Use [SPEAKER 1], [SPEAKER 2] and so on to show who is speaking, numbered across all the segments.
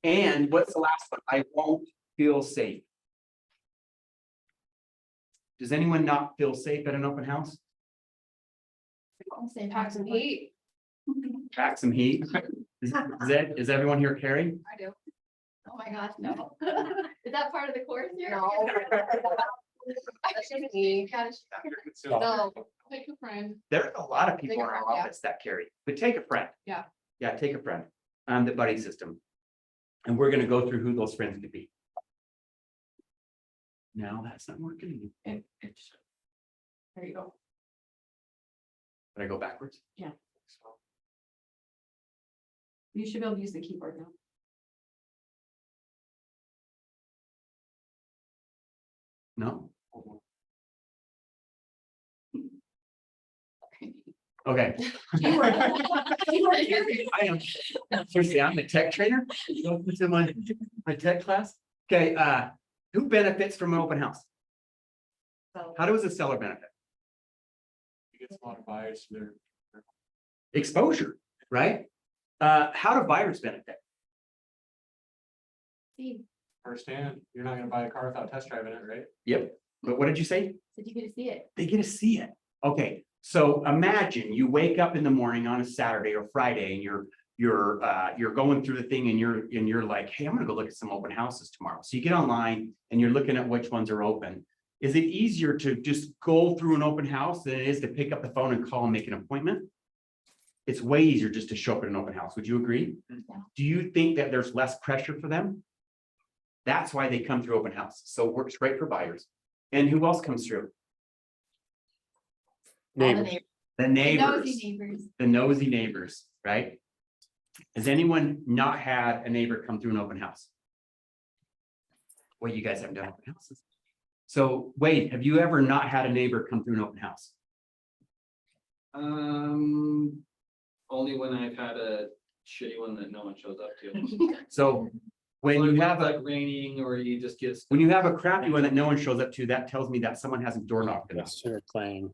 [SPEAKER 1] And what's the last one? I won't feel safe. Does anyone not feel safe at an open house?
[SPEAKER 2] I'll say pack some heat.
[SPEAKER 1] Pack some heat. Is everyone here carrying?
[SPEAKER 2] I do. Oh my gosh, no. Is that part of the course here?
[SPEAKER 3] No.
[SPEAKER 2] That's just me. No, take a friend.
[SPEAKER 1] There's a lot of people in
[SPEAKER 2] Take a
[SPEAKER 1] our
[SPEAKER 2] friend, yeah.
[SPEAKER 1] office that carry, but take a friend.
[SPEAKER 2] Yeah.
[SPEAKER 1] Yeah, take a friend. The buddy system. And we're gonna go through who those friends could be. No, that's not working.
[SPEAKER 2] There you go.
[SPEAKER 1] Did I go backwards?
[SPEAKER 2] You should be able to use the keyboard now.
[SPEAKER 1] No? Okay. I am, seriously, I'm a tech trainer. Welcome to my tech class. Okay, who benefits from an open house? How does a seller benefit?
[SPEAKER 4] You get a lot of buyers there.
[SPEAKER 1] Exposure, right? How do buyers benefit?
[SPEAKER 2] See,
[SPEAKER 4] Firsthand, you're not gonna buy a car without test driving it, right?
[SPEAKER 1] Yep, but what did you say?
[SPEAKER 2] did you get to see it?
[SPEAKER 1] They get to see it. Okay, so imagine you wake up in the morning on a Saturday or Friday and you're going through the thing and you're like, hey, I'm gonna go look at some open houses tomorrow. So you get online and you're looking at which ones are open. Is it easier to just go through an open house than it is to pick up the phone and call and make an appointment? It's way easier just to show up at an open house. Would you agree?
[SPEAKER 2] Yeah.
[SPEAKER 1] Do you think that there's less pressure for them? That's why they come through open house. So it works great for buyers. And who else comes through?
[SPEAKER 2] All the
[SPEAKER 3] Neighbor.
[SPEAKER 2] neighbors.
[SPEAKER 1] The neighbors.
[SPEAKER 2] Nosy neighbors.
[SPEAKER 1] The nosy neighbors, right? Has anyone not had a neighbor come through an open house? Well, you guys haven't done open houses. So Wade, have you ever not had a neighbor come through an open house?
[SPEAKER 5] Only when I've had a shitty one that no one shows up to.
[SPEAKER 1] So when you have
[SPEAKER 5] Like
[SPEAKER 1] a,
[SPEAKER 5] raining or you just get.
[SPEAKER 1] when you have a crappy one that no one shows up to, that tells me that someone hasn't door knocked enough.
[SPEAKER 3] Yes, they're playing.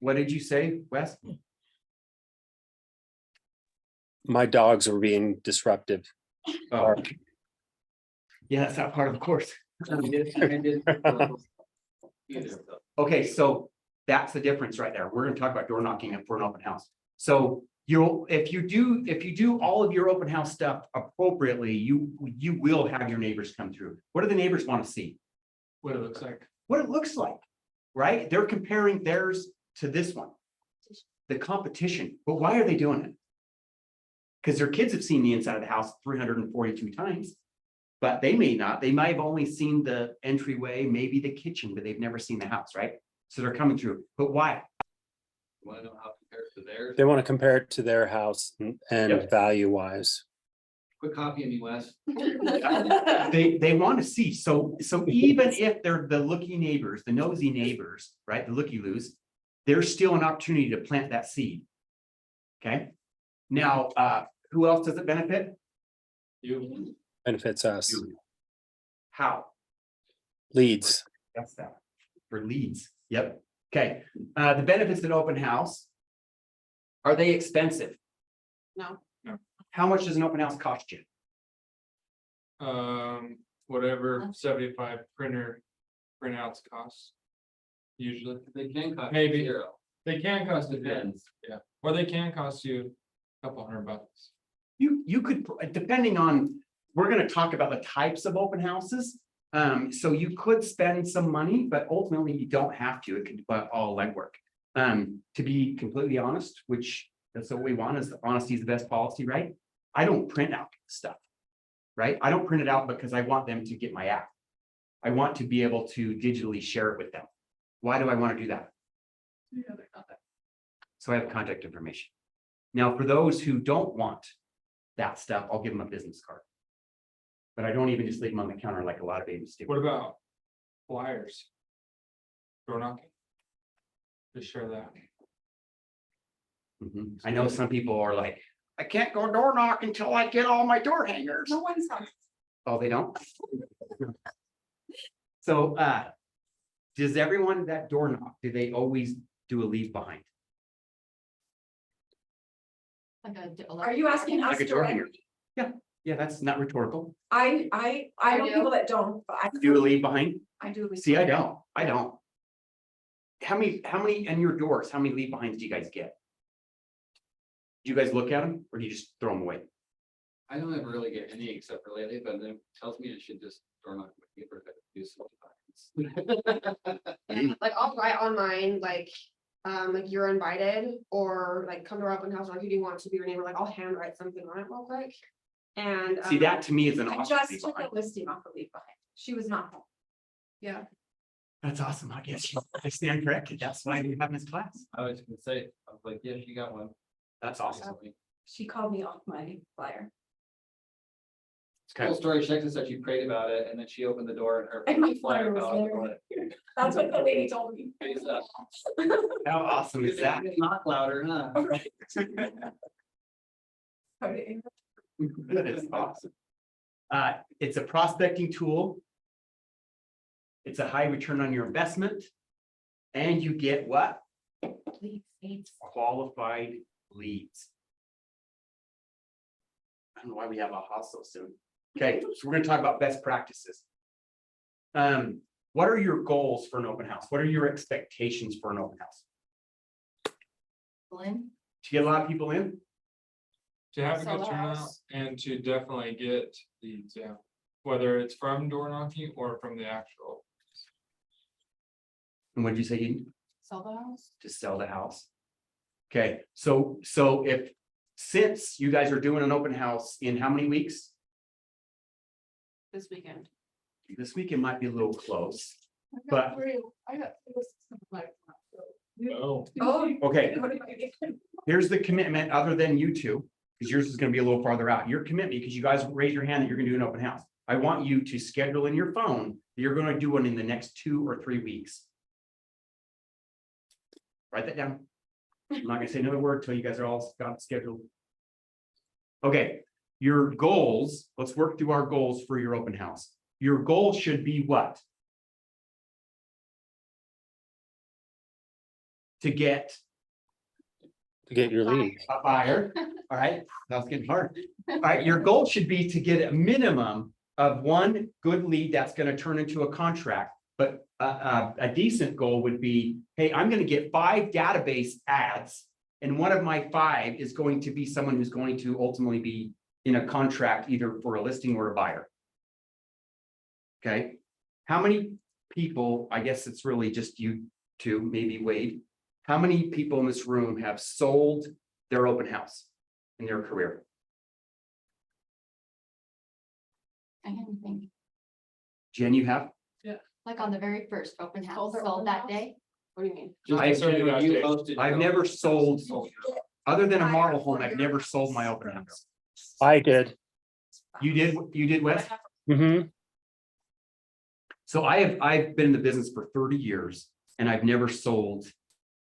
[SPEAKER 1] What did you say, Wes?
[SPEAKER 3] My dogs are being disruptive.
[SPEAKER 1] Oh. Yeah, that's not part of the course. Okay, so that's the difference right there. We're gonna talk about door knocking for an open house. So if you do all of your open house stuff appropriately, you will have your neighbors come through. What do the neighbors want to see?
[SPEAKER 4] What it looks like.
[SPEAKER 1] What it looks like, right? They're comparing theirs to this one. The competition, but why are they doing it? Because their kids have seen the inside of the house 342 times. But they may not, they might have only seen the entryway, maybe the kitchen, but they've never seen the house, right? So they're coming through, but why?
[SPEAKER 5] Want to know how compared to theirs?
[SPEAKER 3] They want to compare it to their house and
[SPEAKER 1] Yep.
[SPEAKER 3] value wise.
[SPEAKER 5] Quick copy of me, Wes.
[SPEAKER 1] They want to see, so even if they're the looky neighbors, the nosy neighbors, right, the looky-loos, there's still an opportunity to plant that seed. Okay, now, who else does it benefit?
[SPEAKER 4] You,
[SPEAKER 3] Benefits us.
[SPEAKER 1] You. How?
[SPEAKER 3] Leads.
[SPEAKER 1] That's that, for leads, yep, okay, the benefits of an open house. Are they expensive?
[SPEAKER 2] No.
[SPEAKER 1] How much does an open house cost you?
[SPEAKER 4] whatever 75 printouts costs. Usually,
[SPEAKER 5] They can cost.
[SPEAKER 4] Maybe.
[SPEAKER 5] Zero.
[SPEAKER 4] they can cost a bit,
[SPEAKER 5] Depends.
[SPEAKER 4] or they can cost you a couple $100.
[SPEAKER 1] You could, depending on, we're gonna talk about the types of open houses. So you could spend some money, but ultimately you don't have to. It could be all legwork. To be completely honest, which that's what we want, is honesty is the best policy, right? I don't print out stuff, right? I don't print it out because I want them to get my app. I want to be able to digitally share it with them. Why do I want to do that? So I have contact information. Now, for those who don't want that stuff, I'll give them a business card. But I don't even just leave them on the counter like a lot of babies do.
[SPEAKER 4] What about flyers? Door knocking? Just share that.
[SPEAKER 1] Mhm. I know some people are like, I can't go door knock until I get all my door hangers.
[SPEAKER 2] No one's on.
[SPEAKER 1] Oh, they don't? So, does everyone that door knock, do they always do a leave behind?
[SPEAKER 2] Like
[SPEAKER 6] Are you asking us
[SPEAKER 1] Like a door hanger?
[SPEAKER 6] directly?
[SPEAKER 1] Yeah. Yeah, that's not rhetorical.
[SPEAKER 6] I know
[SPEAKER 2] do.
[SPEAKER 6] people that don't, but I.
[SPEAKER 1] Do you leave behind?
[SPEAKER 6] I do.
[SPEAKER 1] See, I don't. How many in your doors, how many leave behinds do you guys get? Do you guys look at them or do you just throw them away?
[SPEAKER 5] I don't ever really get any except for lately, but then it tells me I should just door knock my neighbor to do something.
[SPEAKER 7] Like I'll write on mine, like you're invited, or like come to our open house, or if you do want to be your neighbor, like I'll handwrite something on it real quick. And.
[SPEAKER 1] See, that to me is an
[SPEAKER 6] I
[SPEAKER 1] awesome
[SPEAKER 6] just
[SPEAKER 1] leave
[SPEAKER 6] took a
[SPEAKER 1] behind.
[SPEAKER 6] listing off the leave behind. She was not home.
[SPEAKER 7] Yeah,
[SPEAKER 1] That's awesome. I guess I stand corrected. That's why we have this class.
[SPEAKER 5] I was gonna say, I was like, yeah, you got one.
[SPEAKER 1] That's awesome.
[SPEAKER 6] She called me off my flyer.
[SPEAKER 1] Okay.
[SPEAKER 5] Full story, Shexton said she prayed about it and then she opened the door and her.
[SPEAKER 6] And my flyer was
[SPEAKER 5] fell out
[SPEAKER 6] there.
[SPEAKER 5] the door.
[SPEAKER 6] That's what the lady told me.
[SPEAKER 5] Face up.
[SPEAKER 1] How awesome is that?
[SPEAKER 5] Knock louder, huh?
[SPEAKER 1] That is awesome. It's a prospecting tool. It's a high return on your investment. And you get what? Qualified leads. I don't know why we have a house so soon. Okay, so we're gonna talk about best practices. What are your goals for an open house? What are your expectations for an open house?
[SPEAKER 2] Lynn?
[SPEAKER 1] To get a lot of people in?
[SPEAKER 4] To have a
[SPEAKER 6] Sell
[SPEAKER 4] good
[SPEAKER 6] the
[SPEAKER 4] turnout
[SPEAKER 6] house.
[SPEAKER 4] and to definitely get leads, yeah. Whether it's from door knocking or from the actual.
[SPEAKER 1] And what did you say, Eden?
[SPEAKER 2] Sell the house?
[SPEAKER 1] To sell the house? Okay, so since you guys are doing an open house in how many weeks?
[SPEAKER 7] this weekend.
[SPEAKER 1] This weekend might be a little close, but
[SPEAKER 4] Oh.
[SPEAKER 6] Oh.
[SPEAKER 1] okay, here's the commitment other than you two, because yours is gonna be a little farther out. Your commitment, because you guys raise your hand that you're gonna do an open house. I want you to schedule in your phone that you're gonna do one in the next 2 or 3 weeks. Write that down. I'm not gonna say another word till you guys are all got it scheduled. Okay, your goals, let's work through our goals for your open house. Your goal should be what? To get
[SPEAKER 3] To get your lead.
[SPEAKER 1] a buyer, all right, that was getting hard. All right, your goal should be to get a minimum of one good lead that's gonna turn into a contract. But a decent goal would be, hey, I'm gonna get 5 database ads. And one of my 5 is going to be someone who's going to ultimately be in a contract either for a listing or a buyer. Okay, how many people, I guess it's really just you two, maybe Wade. How many people in this room have sold their open house in their career?
[SPEAKER 2] I didn't think,
[SPEAKER 1] Jen, you have?
[SPEAKER 2] like on the very first open house,
[SPEAKER 7] Sold their
[SPEAKER 2] sold
[SPEAKER 7] open
[SPEAKER 2] that
[SPEAKER 7] house?
[SPEAKER 2] day.
[SPEAKER 7] What do you mean?
[SPEAKER 5] Just
[SPEAKER 1] I-
[SPEAKER 5] consider when you posted your
[SPEAKER 1] I've
[SPEAKER 5] own
[SPEAKER 1] never
[SPEAKER 5] house.
[SPEAKER 1] sold,
[SPEAKER 5] Oh,
[SPEAKER 1] other than a model home, I've never sold my open house.
[SPEAKER 3] I did.
[SPEAKER 1] You did, Wes?
[SPEAKER 3] Mhm.
[SPEAKER 1] So I've been in the business for 30 years and I've never sold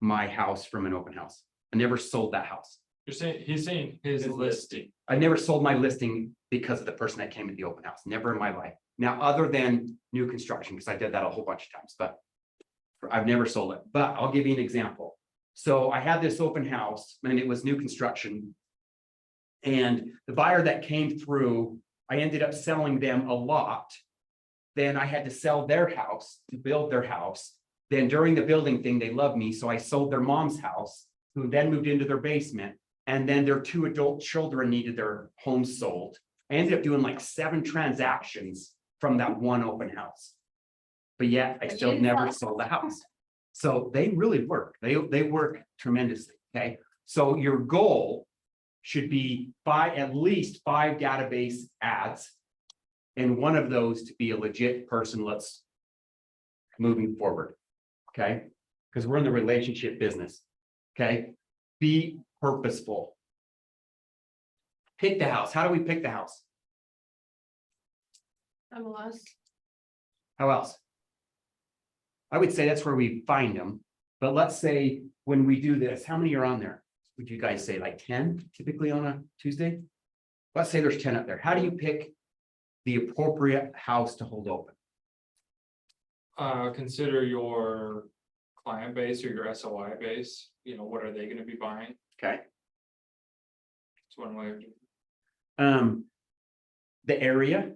[SPEAKER 1] my house from an open house. I never sold that house.
[SPEAKER 4] You're saying, he's saying his
[SPEAKER 5] His
[SPEAKER 4] listing.
[SPEAKER 1] I never sold my listing because of the person that came to the open house, never in my life. Now, other than new construction, because I did that a whole bunch of times, but I've never sold it, but I'll give you an example. So I had this open house and it was new construction. And the buyer that came through, I ended up selling them a lot. Then I had to sell their house to build their house. Then during the building thing, they loved me, so I sold their mom's house, who then moved into their basement. And then their 2 adult children needed their home sold. I ended up doing like 7 transactions from that one open house. But yet I
[SPEAKER 2] But you
[SPEAKER 1] still
[SPEAKER 2] didn't
[SPEAKER 1] never
[SPEAKER 2] sell.
[SPEAKER 1] sold the house. So they really work. They work tremendously, okay? So your goal should be at least 5 database ads. And one of those to be a legit person, moving forward, okay? Because we're in the relationship business, okay? Be purposeful. Pick the house. How do we pick the house?
[SPEAKER 7] MLS.
[SPEAKER 1] How else? I would say that's where we find them, but let's say when we do this, how many are on there? Would you guys say like 10 typically on a Tuesday? Let's say there's 10 up there. How do you pick the appropriate house to hold open?
[SPEAKER 4] Consider your client base or your SOI base, what are they gonna be buying?
[SPEAKER 1] Okay,
[SPEAKER 4] It's one way of doing it.
[SPEAKER 1] the area.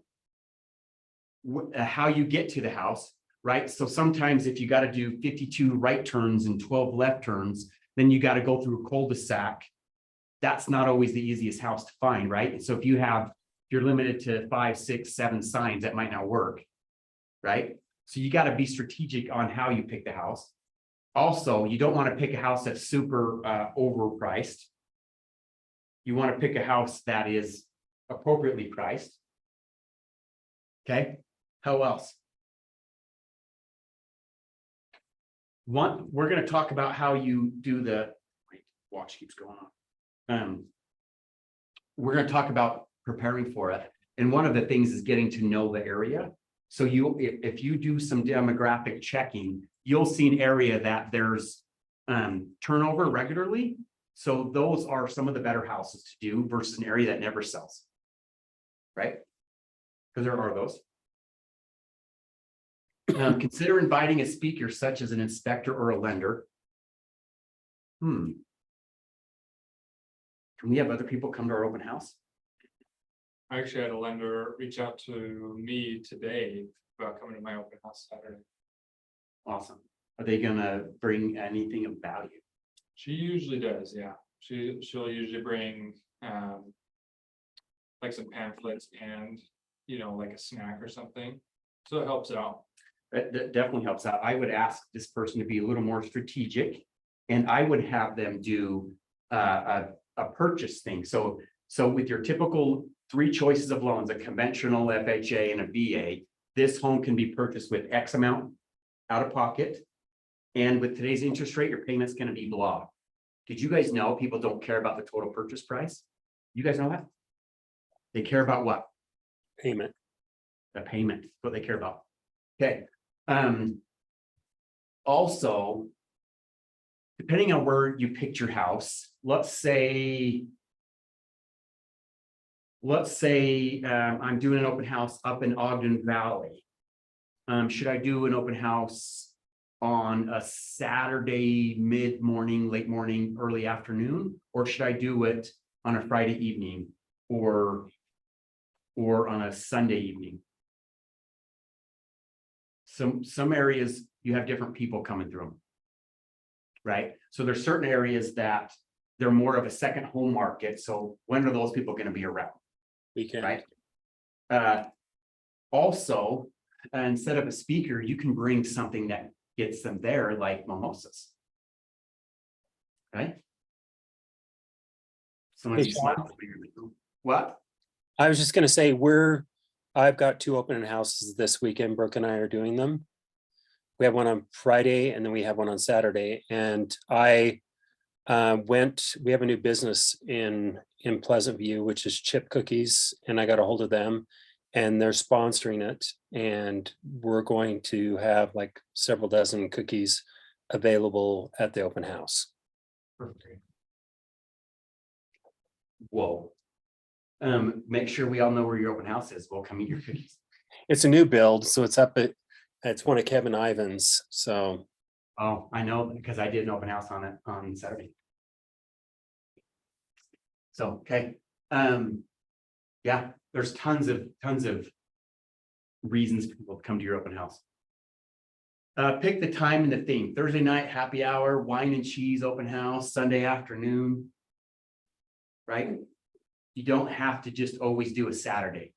[SPEAKER 1] How you get to the house, right? So sometimes if you gotta do 52 right turns and 12 left turns, then you gotta go through a cul-de-sac. That's not always the easiest house to find, right? And so if you're limited to 5, 6, 7 signs, that might not work. Right? So you gotta be strategic on how you pick the house. Also, you don't want to pick a house that's super overpriced. You want to pick a house that is appropriately priced. Okay, how else? We're gonna talk about how you do wait, watch keeps going on. We're gonna talk about preparing for it. And one of the things is getting to know the area. So if you do some demographic checking, you'll see an area that there's turnover regularly. So those are some of the better houses to do versus an area that never sells. Right? Because there are those. Consider inviting a speaker such as an inspector or a lender. Can we have other people come to our open house?
[SPEAKER 4] I actually had a lender reach out to me today about coming to my open house Saturday.
[SPEAKER 1] Awesome. Are they gonna bring anything of value?
[SPEAKER 4] She usually does, yeah. She'll usually bring like some pamphlets and, like a snack or something. So it helps out.
[SPEAKER 1] That definitely helps out. I would ask this person to be a little more strategic. And I would have them do a purchase thing. So with your typical 3 choices of loans, a conventional FHA and a VA, this home can be purchased with X amount out of pocket. And with today's interest rate, your payment's gonna be blah. Did you guys know people don't care about the total purchase price? You guys know that? They care about what?
[SPEAKER 3] Payment.
[SPEAKER 1] The payment, what they care about. Okay. Also, depending on where you picked your house, let's say I'm doing an open house up in Ogden Valley. Should I do an open house on a Saturday, mid-morning, late morning, early afternoon? Or should I do it on a Friday evening or on a Sunday evening? Some areas you have different people coming through them. Right? So there's certain areas that they're more of a second home market. So when are those people going to be around?
[SPEAKER 3] Weekend.
[SPEAKER 1] Right. Also, instead of a speaker, you can bring something that gets them there, like mimosas. Right? Someone
[SPEAKER 3] Hey, Sean.
[SPEAKER 1] What?
[SPEAKER 3] I was just gonna say, I've got 2 open houses this weekend. Brooke and I are doing them. We have one on Friday and then we have one on Saturday. And we have a new business in Pleasant View, which is Chip Cookies, and I got a hold of them and they're sponsoring it. And we're going to have like several dozen cookies available at the open house.
[SPEAKER 1] Whoa. Make sure we all know where your open house is. We'll come eat your cookies.
[SPEAKER 3] It's a new build, so it's one of Kevin Ivan's, so.
[SPEAKER 1] Oh, I know, because I did an open house on it on Saturday. So, okay. Yeah, there's tons of reasons for people to come to your open house. Pick the time and the theme. Thursday night, happy hour, wine and cheese, open house, Sunday afternoon. Right? You don't have to just always do a Saturday.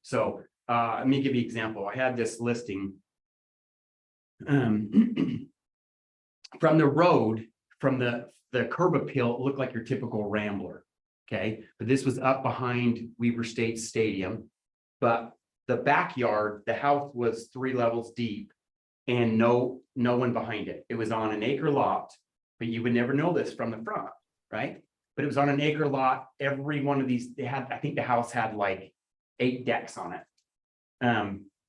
[SPEAKER 1] So let me give you an example. I had this listing. From the road, from the curb appeal, it looked like your typical Rambler. Okay, but this was up behind Weber State Stadium. But the backyard, the house was 3 levels deep and no one behind it. It was on an acre lot, but you would never know this from the front, right? But it was on an acre lot. Every one of these, I think the house had like 8 decks on it.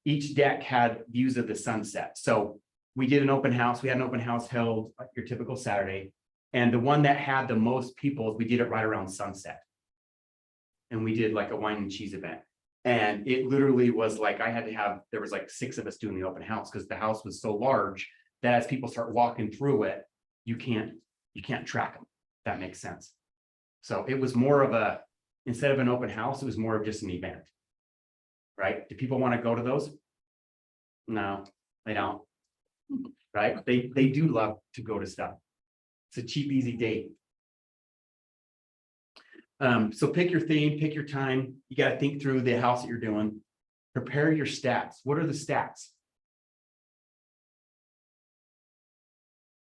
[SPEAKER 1] Each deck had views of the sunset. So we did an open house. We had an open house held like your typical Saturday. And the one that had the most people, we did it right around sunset. And we did like a wine and cheese event. And it literally was like, there was like 6 of us doing the open house because the house was so large that as people start walking through it, you can't track them. That makes sense. So it was more of a, instead of an open house, it was more of just an event. Right? Do people want to go to those? No, they don't. Right? They do love to go to stuff. It's a cheap, easy date. So pick your theme, pick your time. You got to think through the house that you're doing. Prepare your stats. What are the stats?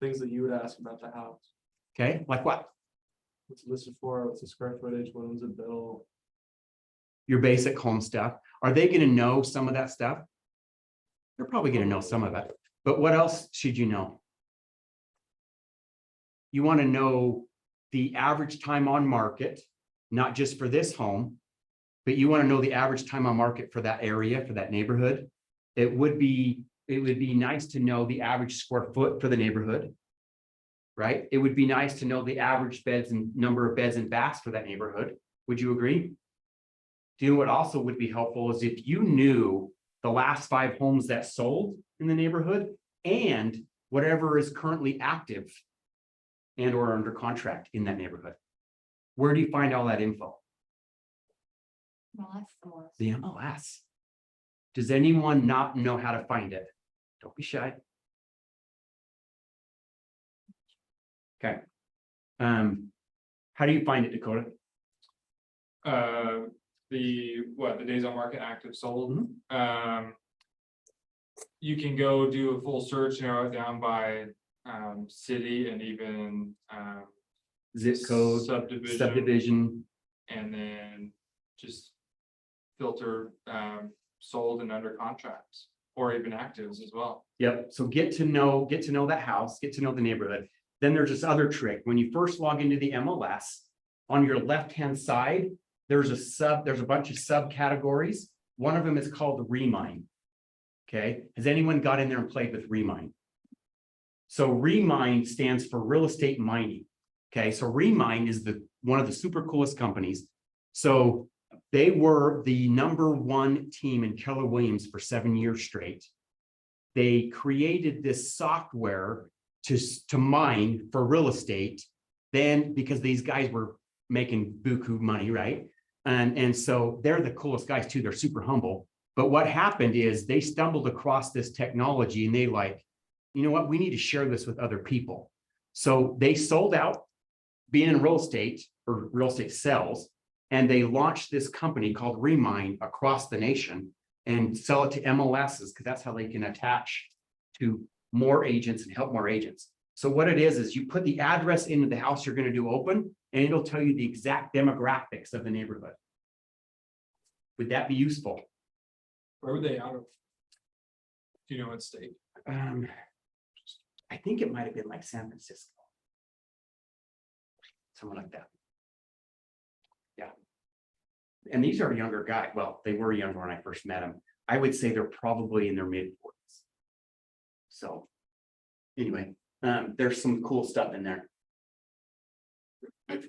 [SPEAKER 8] Things that you would ask about the house.
[SPEAKER 1] Okay, like what?
[SPEAKER 8] What's it listed for? What's the square footage? When was it built?
[SPEAKER 1] Your basic home stuff. Are they going to know some of that stuff? They're probably going to know some of it. But what else should you know? You want to know the average time on market, not just for this home, but you want to know the average time on market for that area, for that neighborhood. It would be nice to know the average square foot for the neighborhood. Right? It would be nice to know the average beds and number of beds and baths for that neighborhood. Would you agree? Do you know what also would be helpful is if you knew the last 5 homes that sold in the neighborhood and whatever is currently active and or under contract in that neighborhood. Where do you find all that info?
[SPEAKER 2] Well, that's the worst.
[SPEAKER 1] The MLS. Does anyone not know how to find it? Don't be shy. Okay. How do you find it, Dakota?
[SPEAKER 4] The days on market active sold.
[SPEAKER 1] Mhm.
[SPEAKER 4] You can go do a full search, narrow it down by city and even
[SPEAKER 1] Zip code, subdivision.
[SPEAKER 4] and then just filter sold and under contracts or even actives as well.
[SPEAKER 1] Yep, so get to know that house, get to know the neighborhood. Then there's this other trick. When you first log into the MLS, on your left-hand side, there's a bunch of subcategories. One of them is called the Remine. Okay, has anyone got in there and played with Remine? So Remine stands for real estate mining. Okay, so Remine is one of the super coolest companies. So they were the #1 team in Keller Williams for 7 years straight. They created this software to mine for real estate. Then because these guys were making buku money, right? And so they're the coolest guys too. They're super humble. But what happened is they stumbled across this technology and they like, you know what, we need to share this with other people. So they sold out being in real estate or real estate sales, and they launched this company called Remine across the nation and sell it to MLSs because that's how they can attach to more agents and help more agents. So what it is you put the address into the house you're going to do open, and it'll tell you the exact demographics of the neighborhood. Would that be useful?
[SPEAKER 4] Where were they out of? Do you know what state?
[SPEAKER 1] I think it might have been like San Francisco. Something like that. Yeah. And these are younger guys. Well, they were younger when I first met them. I would say they're probably in their mid-40s. So anyway, there's some cool stuff in there.
[SPEAKER 2] Is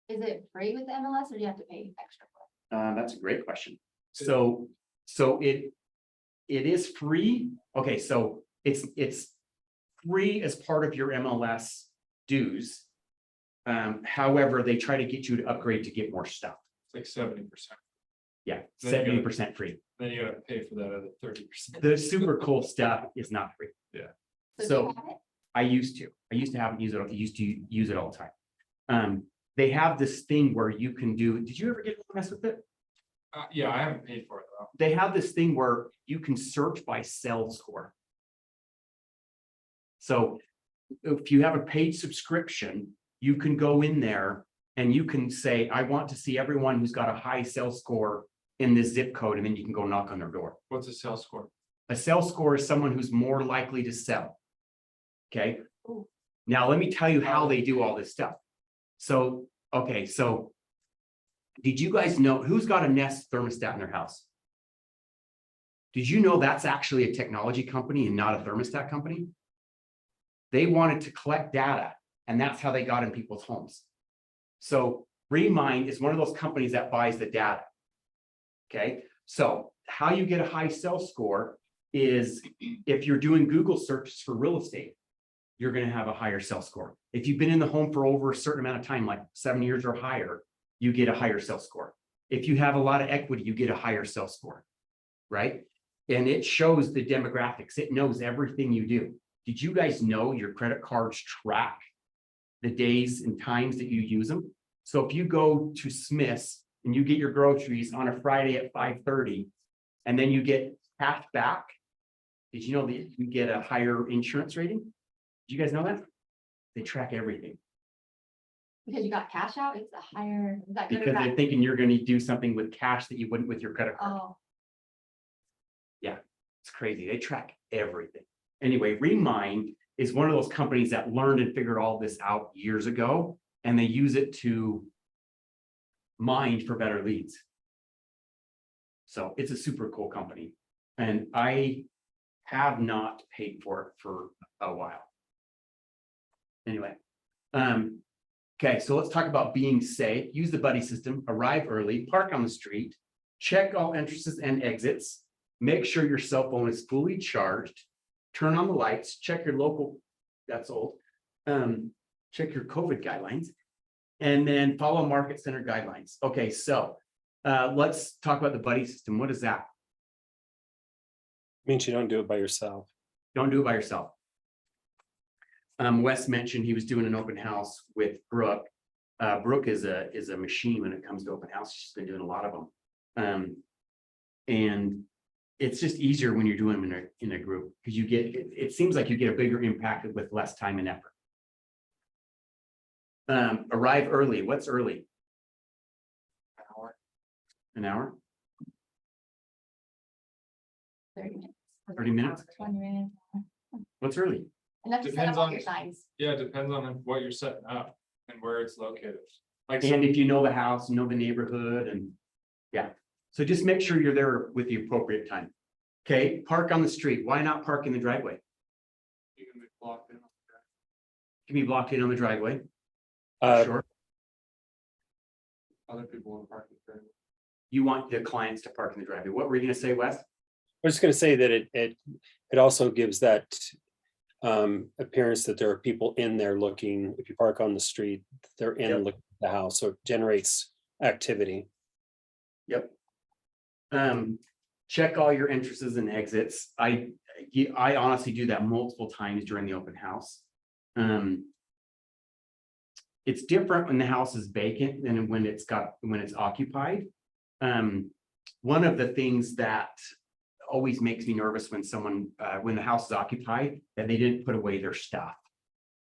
[SPEAKER 2] it free with the MLS or do you have to pay extra for it?
[SPEAKER 1] That's a great question. So it is free. Okay, so it's free as part of your MLS dues. However, they try to get you to upgrade to get more stuff.
[SPEAKER 4] It's like 70%.
[SPEAKER 1] Yeah,
[SPEAKER 4] Then you gotta-
[SPEAKER 1] 70% free.
[SPEAKER 4] Then you gotta pay for that other 30%.
[SPEAKER 1] The super cool stuff is not free.
[SPEAKER 2] So
[SPEAKER 1] So
[SPEAKER 2] do you have it?
[SPEAKER 1] I used to have it, use it all the time. They have this thing where you can do, did you ever get to mess with it?
[SPEAKER 4] Yeah, I haven't paid for it though.
[SPEAKER 1] They have this thing where you can search by cell score. So if you have a paid subscription, you can go in there and you can say, I want to see everyone who's got a high cell score in this zip code, and then you can go knock on their door.
[SPEAKER 4] What's the sales score?
[SPEAKER 1] A cell score is someone who's more likely to sell. Okay.
[SPEAKER 2] Ooh.
[SPEAKER 1] Now, let me tell you how they do all this stuff. So, okay, so did you guys know who's got a Nest thermostat in their house? Did you know that's actually a technology company and not a thermostat company? They wanted to collect data, and that's how they got in people's homes. So Remine is one of those companies that buys the data. Okay, so how you get a high cell score is if you're doing Google searches for real estate. you're gonna have a higher self score. If you've been in the home for over a certain amount of time, like 7 years or higher, you get a higher self score. If you have a lot of equity, you get a higher self score, right? And it shows the demographics. It knows everything you do. Did you guys know your credit cards track the days and times that you use them? So if you go to Smith's and you get your groceries on a Friday at 5:30, and then you get cash back, did you know that you get a higher insurance rating? Did you guys know that? They track everything
[SPEAKER 2] Because you got cash out, it's a higher, is that good or
[SPEAKER 1] because they're
[SPEAKER 2] bad?
[SPEAKER 1] thinking you're gonna do something with cash that you wouldn't with your credit card.
[SPEAKER 2] Oh,
[SPEAKER 1] It's crazy. They track everything. Anyway, Remind is one of those companies that learned and figured all this out years ago, and they use it to mine for better leads. So it's a super cool company, and I have not paid for it for a while. Anyway, okay, so let's talk about being safe. Use the buddy system, arrive early, park on the street, check all entrances and exits. Make sure your cell phone is fully charged, turn on the lights, check your local, that's old. Check your COVID guidelines. And then follow market center guidelines. Okay, so let's talk about the buddy system. What is that?
[SPEAKER 3] Means you don't do it by yourself.
[SPEAKER 1] Don't do it by yourself. Wes mentioned he was doing an open house with Brooke. Brooke is a machine when it comes to open house. She's been doing a lot of them. And it's just easier when you're doing them in a group because you get, it seems like you get a bigger impact with less time and effort. Arrive early. What's early? An hour?
[SPEAKER 2] 30 minutes.
[SPEAKER 1] 30 minutes?
[SPEAKER 2] 20 minutes.
[SPEAKER 1] What's early?
[SPEAKER 2] Enough to set
[SPEAKER 4] Depends
[SPEAKER 2] up all
[SPEAKER 4] on-
[SPEAKER 2] your signs.
[SPEAKER 4] Yeah, it depends on what you're setting up and where it's located. Like,
[SPEAKER 1] And if you know the house, know the neighborhood and, yeah. So just make sure you're there with the appropriate time. Okay, park on the street. Why not park in the driveway?
[SPEAKER 4] you can be blocked in.
[SPEAKER 1] Can be blocked in on the driveway.
[SPEAKER 3] Uh,
[SPEAKER 1] Sure.
[SPEAKER 4] Other people in parking.
[SPEAKER 1] You want the clients to park in the driveway. What were you gonna say, Wes?
[SPEAKER 3] I was just gonna say that it also gives that appearance that there are people in there looking. If you park on the street, they're in
[SPEAKER 1] Yep.
[SPEAKER 3] looking at the house, so it generates activity.
[SPEAKER 1] Yep. Check all your entrances and exits. I honestly do that multiple times during the open house. It's different when the house is vacant than when it's occupied. One of the things that always makes me nervous when when the house is occupied, that they didn't put away their stuff.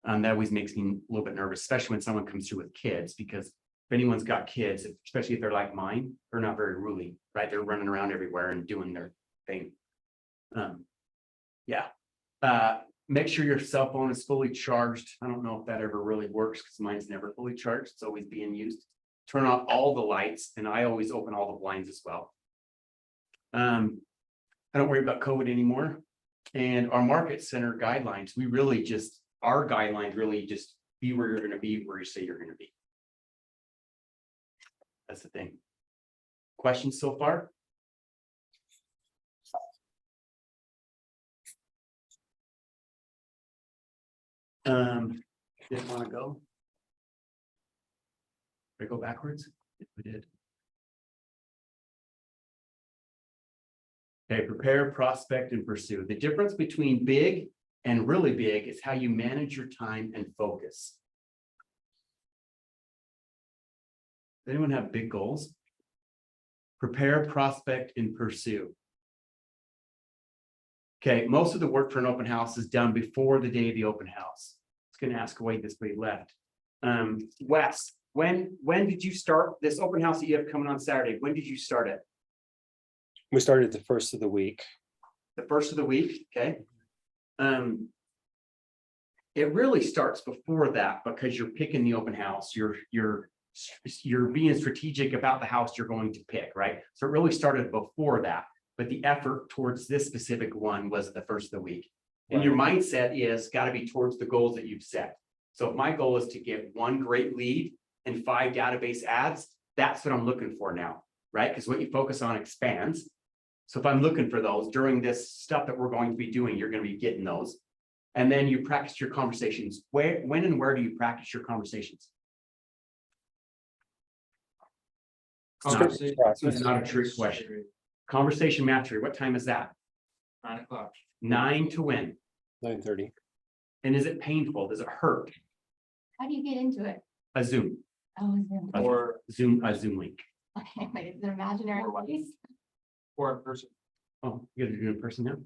[SPEAKER 1] That always makes me a little bit nervous, especially when someone comes through with kids, because if anyone's got kids, especially if they're like mine, they're not very ruly, right? They're running around everywhere and doing their thing. Yeah. Make sure your cell phone is fully charged. I don't know if that ever really works because mine's never fully charged. It's always being used. Turn off all the lights, and I always open all the blinds as well. I don't worry about COVID anymore. And our market center guidelines, our guidelines really just be where you're gonna be, where you say you're gonna be. That's the thing. Questions so far? Didn't want to go. Did I go backwards? Yes, we did. Okay, prepare, prospect, and pursue. The difference between big and really big is how you manage your time and focus. Does anyone have big goals? Prepare, prospect, and pursue. Okay, most of the work for an open house is done before the day of the open house. It's gonna ask away this way left. Wes, when did you start this open house that you have coming on Saturday? When did you start it?
[SPEAKER 3] We started the first of the week.
[SPEAKER 1] The first of the week, okay? It really starts before that because you're picking the open house. You're being strategic about the house you're going to pick, right? So it really started before that, but the effort towards this specific one was the first of the week. And your mindset is gotta be towards the goals that you've set. So if my goal is to get 1 great lead and 5 database ads, that's what I'm looking for now, right? Because what you focus on expands. So if I'm looking for those during this stuff that we're going to be doing, you're going to be getting those. And then you practice your conversations. When and where do you practice your conversations? It's not-
[SPEAKER 4] Conversation-
[SPEAKER 1] it's not a trick question. Conversation mastery, what time is that?
[SPEAKER 4] 9 o'clock.
[SPEAKER 1] 9 to when?
[SPEAKER 3] 9:30.
[SPEAKER 1] And is it painful? Does it hurt?
[SPEAKER 2] How do you get into it?
[SPEAKER 1] A Zoom,
[SPEAKER 2] Oh, is there-
[SPEAKER 4] Or,
[SPEAKER 1] a Zoom link.
[SPEAKER 2] okay, wait, is it imaginary
[SPEAKER 4] Or what?
[SPEAKER 2] place?
[SPEAKER 4] or in person.
[SPEAKER 1] Oh, you guys are doing it in person now?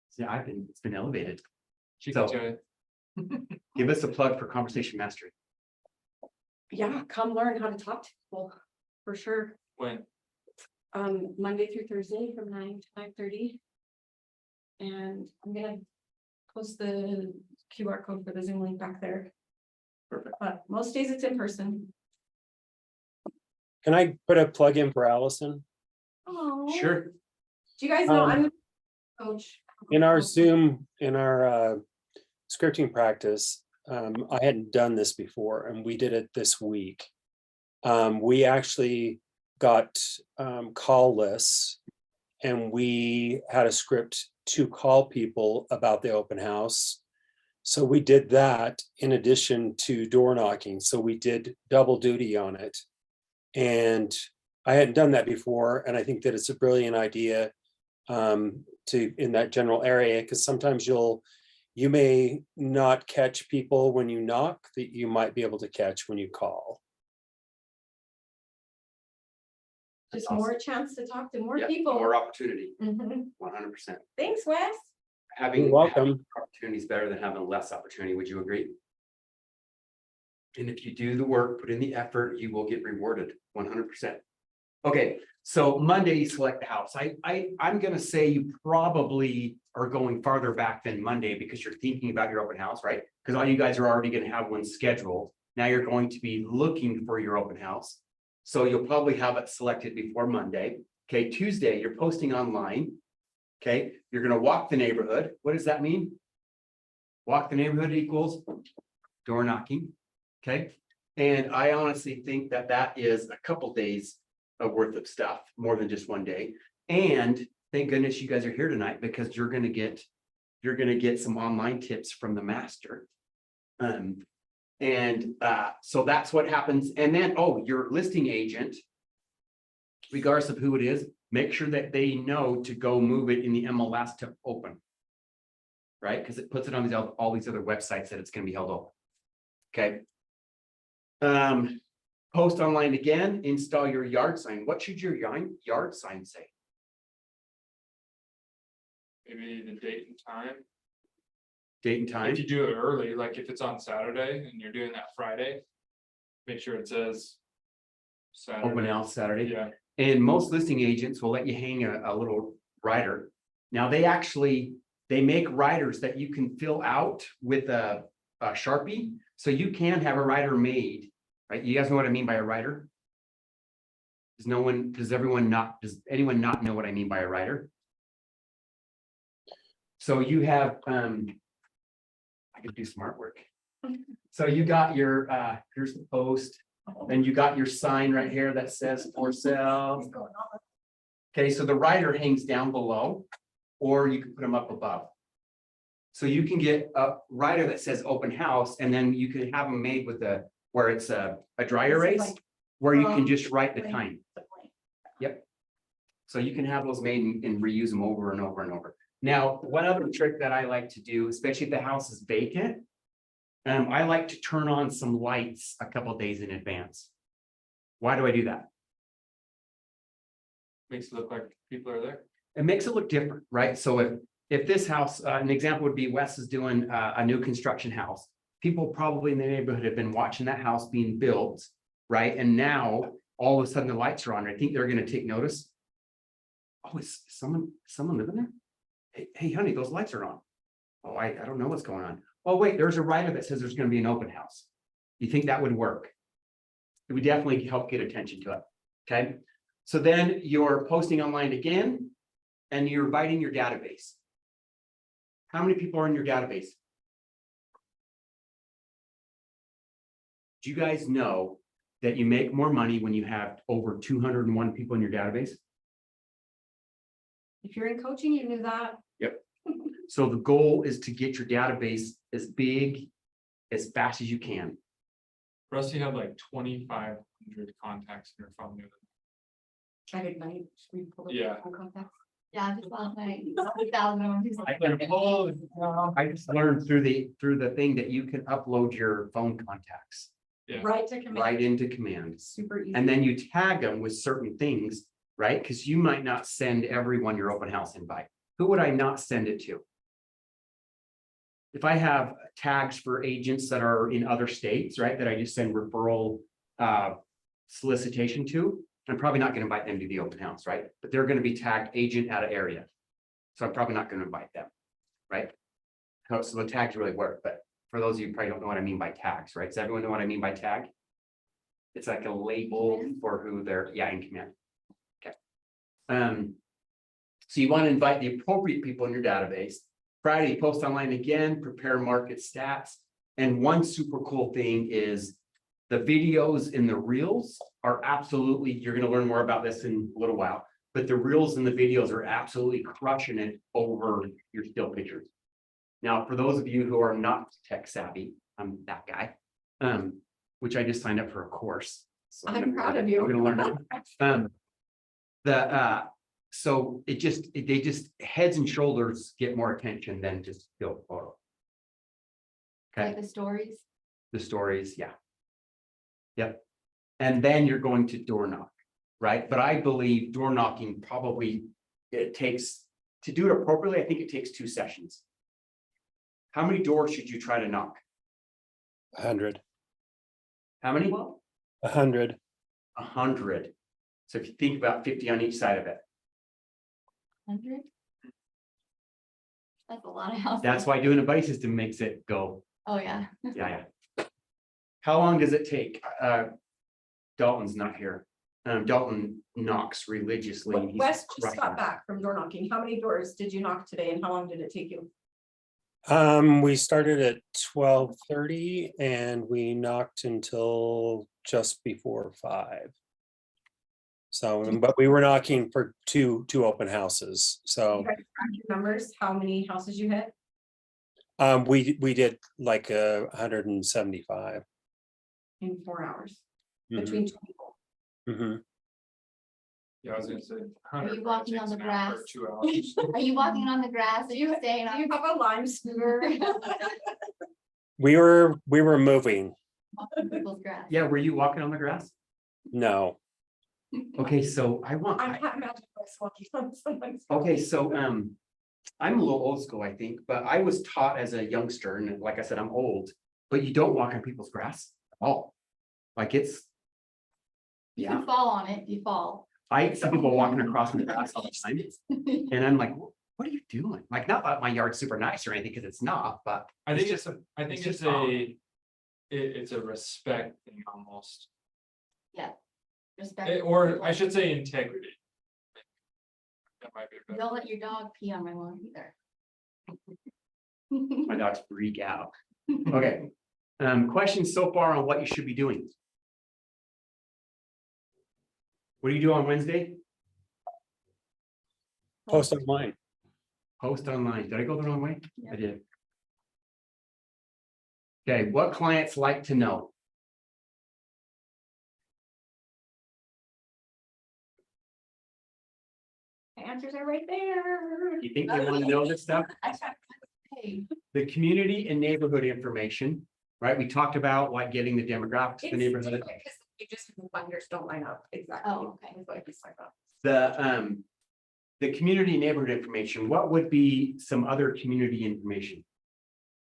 [SPEAKER 1] See, it's been elevated.
[SPEAKER 4] She
[SPEAKER 1] So-
[SPEAKER 4] can tell you.
[SPEAKER 1] Give us a plug for conversation mastery.
[SPEAKER 6] Yeah, come learn how to talk to people, for sure.
[SPEAKER 4] When,
[SPEAKER 6] Monday through Thursday from 9 to 5:30. And I'm gonna post the QR code for the Zoom link back there.
[SPEAKER 1] Perfect.
[SPEAKER 6] But most days it's in person.
[SPEAKER 3] Can I put a plug in for Allison?
[SPEAKER 6] Oh.
[SPEAKER 1] Sure.
[SPEAKER 6] Do you guys know
[SPEAKER 3] Um,
[SPEAKER 6] I'm coach?
[SPEAKER 3] In our Zoom, in our scripting practice, I hadn't done this before and we did it this week. We actually got call lists and we had a script to call people about the open house. So we did that in addition to door knocking. So we did double duty on it. And I hadn't done that before, and I think that it's a brilliant idea to in that general area, because sometimes you may not catch people when you knock that you might be able to catch when you call.
[SPEAKER 6] Just more chance to talk to more
[SPEAKER 1] Yeah,
[SPEAKER 6] people.
[SPEAKER 1] more opportunity,
[SPEAKER 6] Mhm.
[SPEAKER 1] 100%.
[SPEAKER 6] Thanks, Wes.
[SPEAKER 1] Having
[SPEAKER 3] You're welcome.
[SPEAKER 1] opportunity is better than having less opportunity. Would you agree? And if you do the work, put in the effort, you will get rewarded 100%. Okay, so Monday, you select the house. I'm gonna say you probably are going farther back than Monday because you're thinking about your open house, right? Because all you guys are already gonna have one scheduled. Now you're going to be looking for your open house. So you'll probably have it selected before Monday. Okay, Tuesday, you're posting online. Okay, you're gonna walk the neighborhood. What does that mean? Walk the neighborhood equals door knocking. Okay, and I honestly think that that is a couple days of worth of stuff, more than just one day. And thank goodness you guys are here tonight because you're gonna get some online tips from the master. So that's what happens. And then, your listing agent, regardless of who it is, make sure that they know to go move it in the MLS to open. Right? Because it puts it on all these other websites that it's gonna be held open. Okay. Post online again, install your yard sign. What should your yard sign say?
[SPEAKER 4] maybe the date and time.
[SPEAKER 1] Date and time?
[SPEAKER 4] If you do it early, like if it's on Saturday and you're doing that Friday, make sure it says Saturday.
[SPEAKER 1] Open house Saturday.
[SPEAKER 4] Yeah,
[SPEAKER 1] And most listing agents will let you hang a little rider. Now, they make riders that you can fill out with a Sharpie. So you can have a rider made, right? You guys know what I mean by a rider? Does anyone not know what I mean by a rider? So you have, I could do some artwork. So you got your, here's the post, then you got your sign right here that says for sale. Okay, so the rider hangs down below, or you can put them up above. So you can get a rider that says open house, and then you can have them made with where it's a dry erase, where you can just write the time. Yep. So you can have those made and reuse them over and over and over. Now, one other trick that I like to do, especially if the house is vacant, I like to turn on some lights a couple of days in advance. Why do I do that?
[SPEAKER 4] makes it look like people are there.
[SPEAKER 1] It makes it look different, right? So if this house, an example would be Wes is doing a new construction house. People probably in the neighborhood have been watching that house being built, right? And now all of a sudden the lights are on. I think they're gonna take notice. Oh, is someone living there? Hey, honey, those lights are on. Oh, I don't know what's going on. Oh, wait, there's a rider that says there's gonna be an open house. You think that would work? It would definitely help get attention to it, okay? So then you're posting online again, and you're inviting your database. How many people are in your database? Do you guys know that you make more money when you have over 201 people in your database?
[SPEAKER 6] If you're in coaching, you knew that.
[SPEAKER 1] So the goal is to get your database as big, as fast as you can.
[SPEAKER 4] Rusty had like 2,500 contacts in her phone.
[SPEAKER 6] I did my. we pulled up
[SPEAKER 4] Yeah.
[SPEAKER 6] phone contacts.
[SPEAKER 2] Yeah, just last night, 1,000.
[SPEAKER 1] I just learned through the thing that you can upload your phone contacts
[SPEAKER 4] Yeah.
[SPEAKER 6] Right to command.
[SPEAKER 1] right into Command.
[SPEAKER 6] Super easy.
[SPEAKER 1] And then you tag them with certain things, right? Because you might not send everyone your open house invite. Who would I not send it to? If I have tags for agents that are in other states, right, that I just send referral solicitation to, I'm probably not going to invite them to the open house, right? But they're going to be tagged agent out of area. So I'm probably not going to invite them, right? So the tags really work, but for those of you who probably don't know what I mean by tags, right? Does everyone know what I mean by tag? It's like a label for who they're, yeah, in command. Okay. So you want to invite the appropriate people in your database. Friday, post online again, prepare market stats. And one super cool thing is the videos in the reels are absolutely, you're going to learn more about this in a little while, but the reels and the videos are absolutely crushing it over your still pictures. Now, for those of you who are not tech savvy, I'm that guy, which I just signed up for a course. So
[SPEAKER 6] I'm proud of you.
[SPEAKER 1] I'm gonna learn that. So they just heads and shoulders get more attention than just still photo. Okay,
[SPEAKER 2] Like the stories.
[SPEAKER 1] the stories, yeah. Yep. And then you're going to door knock, right? But I believe door knocking probably, it takes, to do it appropriately, I think it takes 2 sessions. How many doors should you try to knock?
[SPEAKER 3] 100,
[SPEAKER 1] How many?
[SPEAKER 3] 100.
[SPEAKER 1] 100. So if you think about 50 on each side of it,
[SPEAKER 2] 100. That's a lot of houses.
[SPEAKER 1] that's why doing a buddy system makes it go,
[SPEAKER 2] Oh, yeah.
[SPEAKER 1] yeah. How long does it take? Dalton's not here. Dalton knocks religiously. and he's
[SPEAKER 6] Wes just
[SPEAKER 1] crushing
[SPEAKER 6] got
[SPEAKER 1] it.
[SPEAKER 6] back from door knocking. How many doors did you knock today and how long did it take you?
[SPEAKER 3] We started at 12:30 and we knocked until just before 5. So, but we were knocking for two open houses.
[SPEAKER 6] You
[SPEAKER 3] So,
[SPEAKER 6] guys track your numbers, how many houses you hit?
[SPEAKER 3] we did like 175.
[SPEAKER 6] In 4 hours,
[SPEAKER 3] Mhm,
[SPEAKER 6] between 2 people.
[SPEAKER 3] mhm.
[SPEAKER 4] Yeah, I was gonna say.
[SPEAKER 2] Are you walking on the grass?
[SPEAKER 4] 2 hours.
[SPEAKER 2] Are you walking on the grass? Are you staying
[SPEAKER 6] Do you
[SPEAKER 2] on
[SPEAKER 6] have a lime scooter?
[SPEAKER 3] We were moving.
[SPEAKER 2] people's grass?
[SPEAKER 1] Yeah, were you walking on the grass?
[SPEAKER 3] No,
[SPEAKER 1] Okay, so I
[SPEAKER 6] I can't imagine Wes walking on someone's.
[SPEAKER 1] okay, so I'm a little old school, I think, but I was taught as a youngster, and like I said, I'm old, but you don't walk on people's grass at all. Like it's,
[SPEAKER 2] You
[SPEAKER 1] yeah,
[SPEAKER 2] can fall on it, you fall.
[SPEAKER 1] I see people walking across the grass all the time, and I'm like, what are you doing? Like, not that my yard's super nice or anything, because it's not, but
[SPEAKER 4] I think it's
[SPEAKER 1] just
[SPEAKER 4] it's a respect thing almost,
[SPEAKER 2] Respect.
[SPEAKER 4] or I should say integrity. That might be a better.
[SPEAKER 2] Don't let your dog pee on my lawn either.
[SPEAKER 1] my dogs freak out. Okay, questions so far on what you should be doing? What do you do on Wednesday?
[SPEAKER 3] post online.
[SPEAKER 1] Post online. Did I go the wrong way?
[SPEAKER 2] Yeah.
[SPEAKER 1] I did. Okay, what clients like to know?
[SPEAKER 6] The answers are right there.
[SPEAKER 1] You think they want to know this stuff?
[SPEAKER 2] Hey,
[SPEAKER 1] The community and neighborhood information, right? We talked about like getting the demographics of the neighborhood.
[SPEAKER 6] Because you just wonders don't line up exactly.
[SPEAKER 2] Oh, okay.
[SPEAKER 6] It's like it's like that.
[SPEAKER 1] The community neighborhood information, what would be some other community information?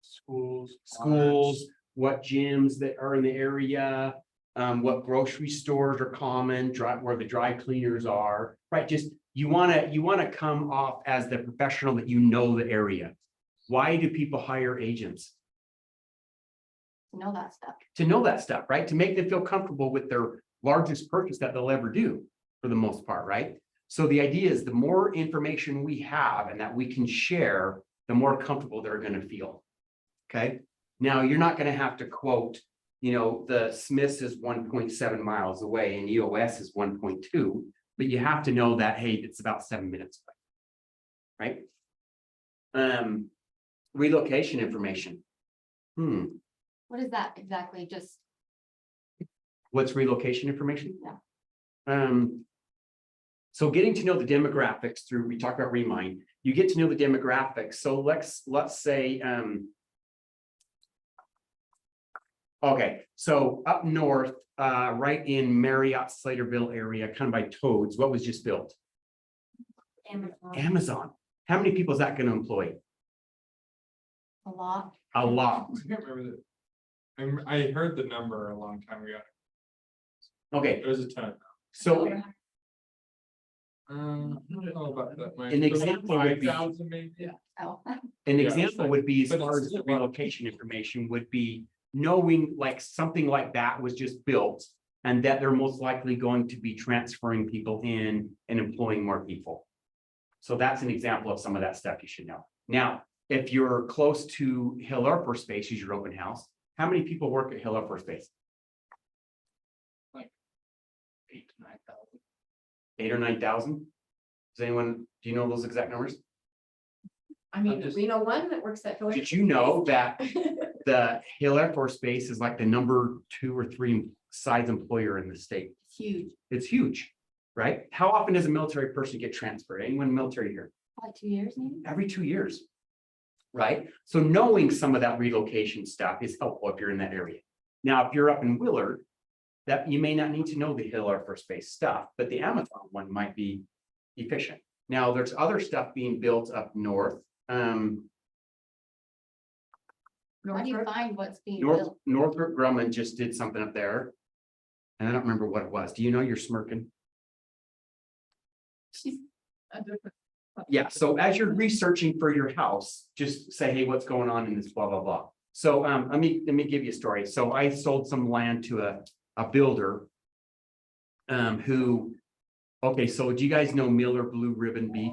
[SPEAKER 4] Schools.
[SPEAKER 1] Schools, what gyms that are in the area, what grocery stores are common, where the dry cleaners are, right? Just, you wanna come off as the professional that you know the area. Why do people hire agents?
[SPEAKER 2] to know that stuff.
[SPEAKER 1] To know that stuff, right? To make them feel comfortable with their largest purchase that they'll ever do, for the most part, right? So the idea is the more information we have and that we can share, the more comfortable they're gonna feel. Okay, now you're not gonna have to quote, the Smiths is 1.7 miles away and EOS is 1.2, but you have to know that, hey, it's about 7 minutes away. Right? Relocation information.
[SPEAKER 2] What is that exactly? Just,
[SPEAKER 1] What's relocation information?
[SPEAKER 2] Yeah.
[SPEAKER 1] So getting to know the demographics through, we talked about Remind, you get to know the demographics. So let's say, okay, so up north, right in Marriott Slaterville area, kind of by Toads, what was just built?
[SPEAKER 2] Amazon,
[SPEAKER 1] Amazon. How many people is that going to employ?
[SPEAKER 2] a lot.
[SPEAKER 1] A lot.
[SPEAKER 4] I can't remember that. I heard the number a long time ago.
[SPEAKER 1] Okay,
[SPEAKER 4] It was a ton.
[SPEAKER 1] so
[SPEAKER 4] I don't know about that. Mike.
[SPEAKER 1] An example would be-
[SPEAKER 4] 5,000 maybe?
[SPEAKER 2] Oh,
[SPEAKER 1] an
[SPEAKER 4] Yeah,
[SPEAKER 1] example would be, as
[SPEAKER 4] but
[SPEAKER 1] far
[SPEAKER 4] it's
[SPEAKER 1] as the
[SPEAKER 4] still-
[SPEAKER 1] relocation information would be knowing like something like that was just built. And that they're most likely going to be transferring people in and employing more people. So that's an example of some of that stuff you should know. Now, if you're close to Hill Air Force Base, is your open house, how many people work at Hill Air Force Base?
[SPEAKER 5] 8,000 to 9,000.
[SPEAKER 1] 8,000 or 9,000? Does anyone, do you know those exact numbers?
[SPEAKER 6] I mean,
[SPEAKER 5] I'm just-
[SPEAKER 6] we know one that works at. Hillary.
[SPEAKER 1] Did you know that the Hill Air Force Base is like the number 2 or 3 size employer in the state?
[SPEAKER 2] it's huge,
[SPEAKER 1] It's huge, right? How often does a military person get transferred? Anyone in the military here?
[SPEAKER 2] like 2 years maybe?
[SPEAKER 1] Every 2 years. Right? So knowing some of that relocation stuff is helpful if you're in that area. Now, if you're up in Willard, that you may not need to know the Hill Air Force Base stuff, but the Amazon one might be efficient. Now, there's other stuff being built up north.
[SPEAKER 2] How do you find what's being
[SPEAKER 1] North,
[SPEAKER 2] built?
[SPEAKER 1] Northrop Grumman just did something up there. And I don't remember what it was. Do you know? You're smirking. Yeah, so as you're researching for your house, just say, hey, what's going on in this blah, blah, blah. So let me give you a story. So I sold some land to a builder. Who, okay, so do you guys know Miller Blue Ribbon Beef?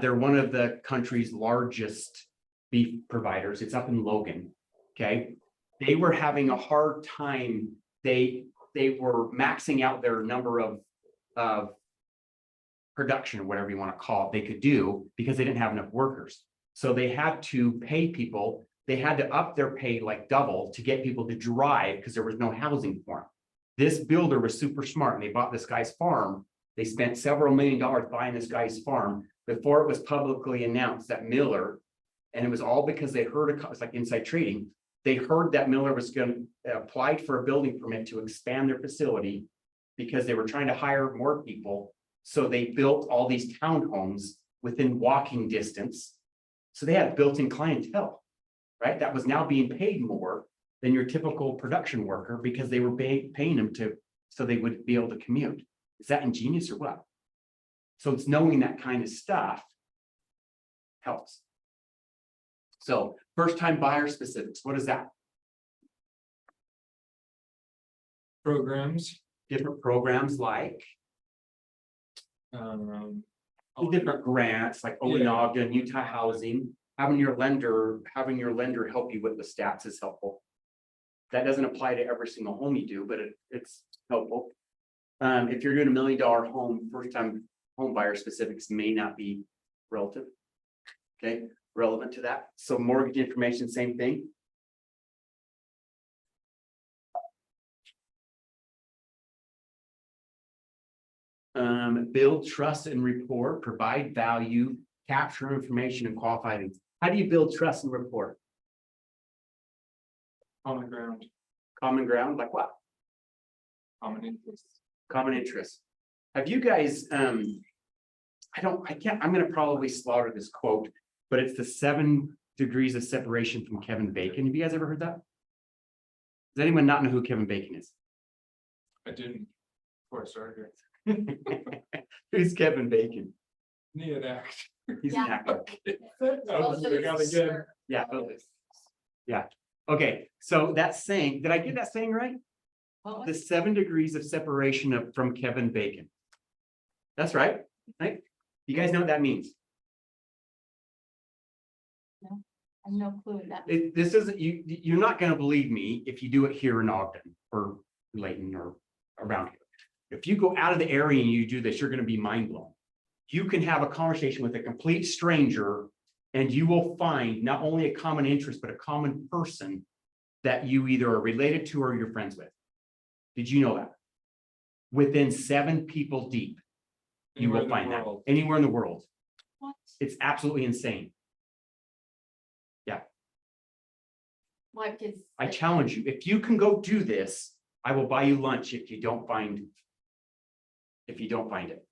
[SPEAKER 1] They're one of the country's largest beef providers. It's up in Logan. Okay. They were having a hard time. They were maxing out their number of production, or whatever you want to call it, they could do because they didn't have enough workers. So they had to pay people, they had to up their pay like double to get people to drive because there was no housing for them. This builder was super smart and they bought this guy's farm. They spent several $1 million buying this guy's farm before it was publicly announced that Miller, and it was all because they heard, it's like inside trading. They heard that Miller was going to apply for a building permit to expand their facility because they were trying to hire more people. So they built all these townhomes within walking distance. So they had built-in clientele, right? That was now being paid more than your typical production worker because they were paying them so they would be able to commute. Is that ingenious or what? So it's knowing that kind of stuff helps. So first-time buyer specifics, what is that?
[SPEAKER 4] Programs.
[SPEAKER 1] Different programs like different grants like Onondaga, Utah Housing, having your lender help you with the stats is helpful. That doesn't apply to every single home you do, but it's helpful. If you're doing $1 million home, first time home buyer specifics may not be relative. Okay, relevant to that. So mortgage information, same thing. Build trust and rapport, provide value, capture information and qualify things. How do you build trust and rapport?
[SPEAKER 4] On the ground,
[SPEAKER 1] Common ground, like what?
[SPEAKER 4] common interests.
[SPEAKER 1] Common interests. Have you guys, I'm gonna probably slaughter this quote, but it's the 7 degrees of separation from Kevin Bacon. Have you guys ever heard that? Does anyone not know who Kevin Bacon is?
[SPEAKER 4] I didn't before I started here.
[SPEAKER 1] Who's Kevin Bacon?
[SPEAKER 4] Need an act.
[SPEAKER 1] He's an
[SPEAKER 2] Yeah.
[SPEAKER 1] actor.
[SPEAKER 4] Oh, we got again.
[SPEAKER 1] Yeah. Yeah. Okay, so that saying, did I get that saying right?
[SPEAKER 2] What
[SPEAKER 1] The
[SPEAKER 2] was,
[SPEAKER 1] 7 degrees of separation from Kevin Bacon. That's right, right? You guys know what that means?
[SPEAKER 2] I have no clue what that means.
[SPEAKER 1] This isn't, you're not gonna believe me if you do it here in Ogden or Layton or around here. If you go out of the area and you do this, you're gonna be mind blown. you can have a conversation with a complete stranger and you will find not only a common interest, but a common person that you either are related to or you're friends with. Did you know that? Within 7 people deep, you
[SPEAKER 4] Anywhere
[SPEAKER 1] will
[SPEAKER 4] in the
[SPEAKER 1] find that
[SPEAKER 4] world.
[SPEAKER 1] anywhere in the world.
[SPEAKER 2] What?
[SPEAKER 1] It's absolutely insane.
[SPEAKER 2] Why, because.
[SPEAKER 1] I challenge you, if you can go do this, I will buy you lunch if you don't find. If you don't find it.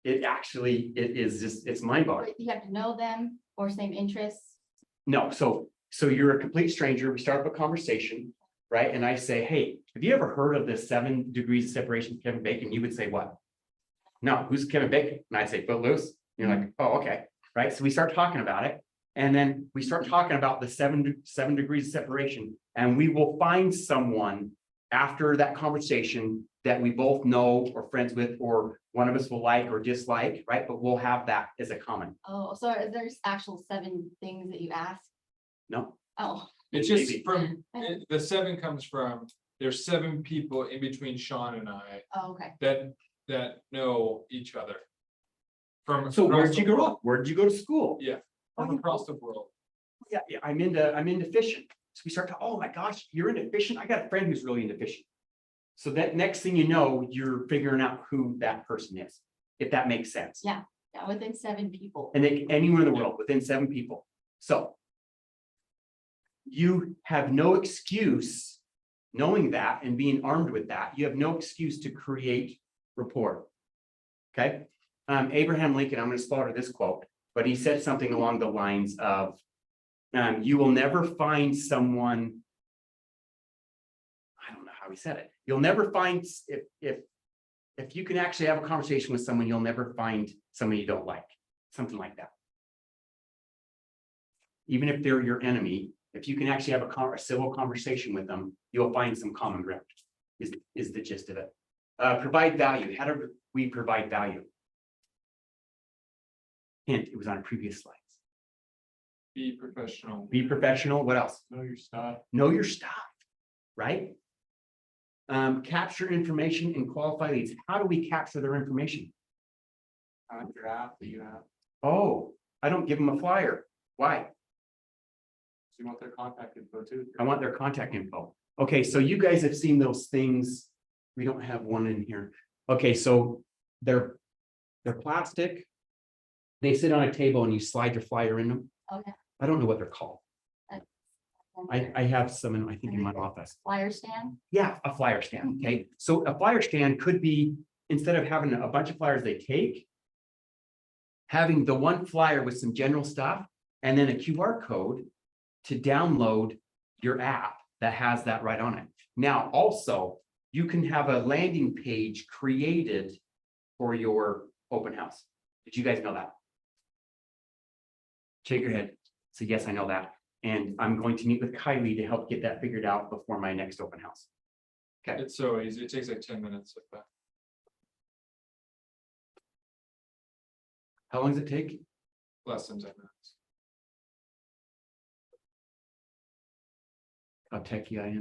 [SPEAKER 1] It actually, it is just, it's mind boggling.
[SPEAKER 2] You have to know them or same interests.
[SPEAKER 1] No, so you're a complete stranger, we start up a conversation, right? And I say, hey, have you ever heard of the 7 degrees of separation from Kevin Bacon? You would say what? No, who's Kevin Bacon? And I'd say Footloose. You're like, oh, okay, right? So we start talking about it. And then we start talking about the seven degrees of separation, and we will find someone after that conversation that we both know or friends with, or one of us will like or dislike, right? But we'll have that as a common.
[SPEAKER 2] Oh, so is there's actual 7 things that you ask?
[SPEAKER 1] No,
[SPEAKER 2] Oh,
[SPEAKER 4] It's just
[SPEAKER 1] Maybe.
[SPEAKER 4] from, the 7 comes from, there's 7 people in between Sean and I
[SPEAKER 2] oh, okay.
[SPEAKER 4] that know each other. From.
[SPEAKER 1] so
[SPEAKER 4] across
[SPEAKER 1] where'd
[SPEAKER 4] the
[SPEAKER 1] you grow
[SPEAKER 4] world.
[SPEAKER 1] up? Where'd you go to school?
[SPEAKER 4] Yeah, from
[SPEAKER 1] Oh,
[SPEAKER 4] across the world.
[SPEAKER 1] Yeah, I'm into fishing. So we start to, oh my gosh, you're into fishing? I got a friend who's really into fishing. So that next thing you know, you're figuring out who that person is, if that makes sense.
[SPEAKER 2] Yeah, within 7 people.
[SPEAKER 1] And they, anywhere in the world, within 7 people. So you have no excuse, knowing that and being armed with that, you have no excuse to create rapport. Okay, Abraham Lincoln, I'm gonna slaughter this quote, but he said something along the lines of, you will never find someone. I don't know how he said it. You'll never find, if you can actually have a conversation with someone, you'll never find someone you don't like, something like that. Even if they're your enemy, if you can actually have a civil conversation with them, you'll find some common ground, is the gist of it. Provide value. How do we provide value? Hint, it was on a previous slide.
[SPEAKER 4] Be professional.
[SPEAKER 1] Be professional. What else?
[SPEAKER 8] Know your stuff.
[SPEAKER 1] Know your stuff, right? Capture information and qualify leads. How do we capture their information?
[SPEAKER 8] On your app that you have,
[SPEAKER 1] Oh, I don't give them a flyer. Why?
[SPEAKER 8] so you want their contact info too.
[SPEAKER 1] I want their contact info. Okay, so you guys have seen those things. We don't have one in here. Okay, so they're plastic. They sit on a table and you slide your flyer in them.
[SPEAKER 2] Okay.
[SPEAKER 1] I don't know what they're called. I have some in, I think, in my office.
[SPEAKER 2] Flyer stand?
[SPEAKER 1] Yeah, a flyer stand, okay? So a flyer stand could be, instead of having a bunch of flyers they take, having the one flyer with some general stuff and then a QR code to download your app that has that right on it. Now, also, you can have a landing page created for your open house. Did you guys know that? Shake your head. So yes, I know that. And I'm going to meet with Kylie to help get that figured out before my next open house.
[SPEAKER 4] It's so easy. It takes like 10 minutes like that.
[SPEAKER 1] How long does it take?
[SPEAKER 4] Less than 10 minutes.
[SPEAKER 1] How techy I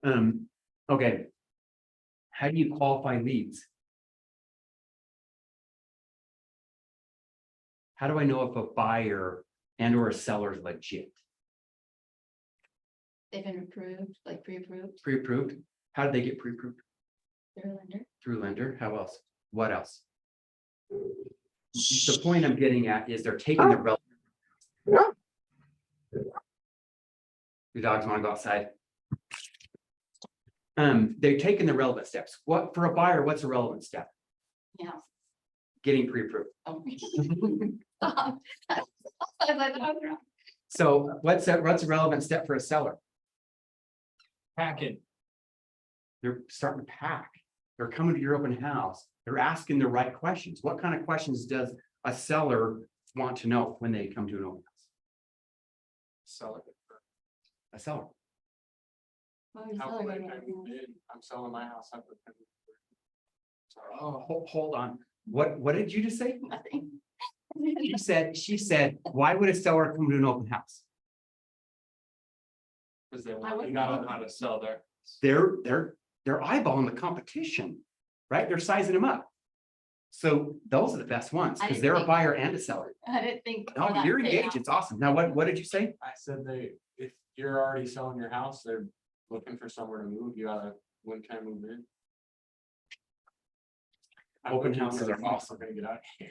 [SPEAKER 1] am. Okay. How do you qualify leads? How do I know if a buyer and or a seller is legit?
[SPEAKER 2] They've been approved, like pre-approved,
[SPEAKER 1] Pre-approved? How did they get pre-approved?
[SPEAKER 2] through a lender.
[SPEAKER 1] Through lender? How else? What else? The point I'm getting at is they're taking the relevant. Your dogs want to go outside. They're taking the relevant steps. What, for a buyer, what's a relevant step?
[SPEAKER 2] Yeah.
[SPEAKER 1] Getting pre-approved.
[SPEAKER 2] Oh. Stop. I was like, "Oh, no."
[SPEAKER 1] So what's a relevant step for a seller?
[SPEAKER 4] Packing.
[SPEAKER 1] They're starting to pack. They're coming to your open house. They're asking the right questions. What kind of questions does a seller want to know when they come to an open house?
[SPEAKER 4] Sell it.
[SPEAKER 1] A seller.
[SPEAKER 2] Well, your
[SPEAKER 8] How
[SPEAKER 2] seller
[SPEAKER 8] would I
[SPEAKER 2] gonna-
[SPEAKER 8] move in? I'm selling my house.
[SPEAKER 1] Oh, hold on. What did you just say?
[SPEAKER 2] Nothing.
[SPEAKER 1] She said, why would a seller come to an open house?
[SPEAKER 4] Because they
[SPEAKER 2] I
[SPEAKER 4] want to
[SPEAKER 2] wouldn't
[SPEAKER 4] know
[SPEAKER 2] know.
[SPEAKER 4] how to sell their.
[SPEAKER 1] They're eyeballing the competition, right? They're sizing them up. So those are the best ones,
[SPEAKER 2] I
[SPEAKER 1] because
[SPEAKER 2] didn't
[SPEAKER 1] they're a
[SPEAKER 2] think-
[SPEAKER 1] buyer and a seller.
[SPEAKER 2] I didn't think.
[SPEAKER 1] Oh,
[SPEAKER 2] for that
[SPEAKER 1] you're
[SPEAKER 2] to pay
[SPEAKER 1] engaged.
[SPEAKER 2] off.
[SPEAKER 1] It's awesome. Now, what did you say?
[SPEAKER 8] I said if you're already selling your house, they're looking for somewhere to move, you gotta, when can I move in?
[SPEAKER 1] Open houses are awesome.
[SPEAKER 8] We're gonna get out of here.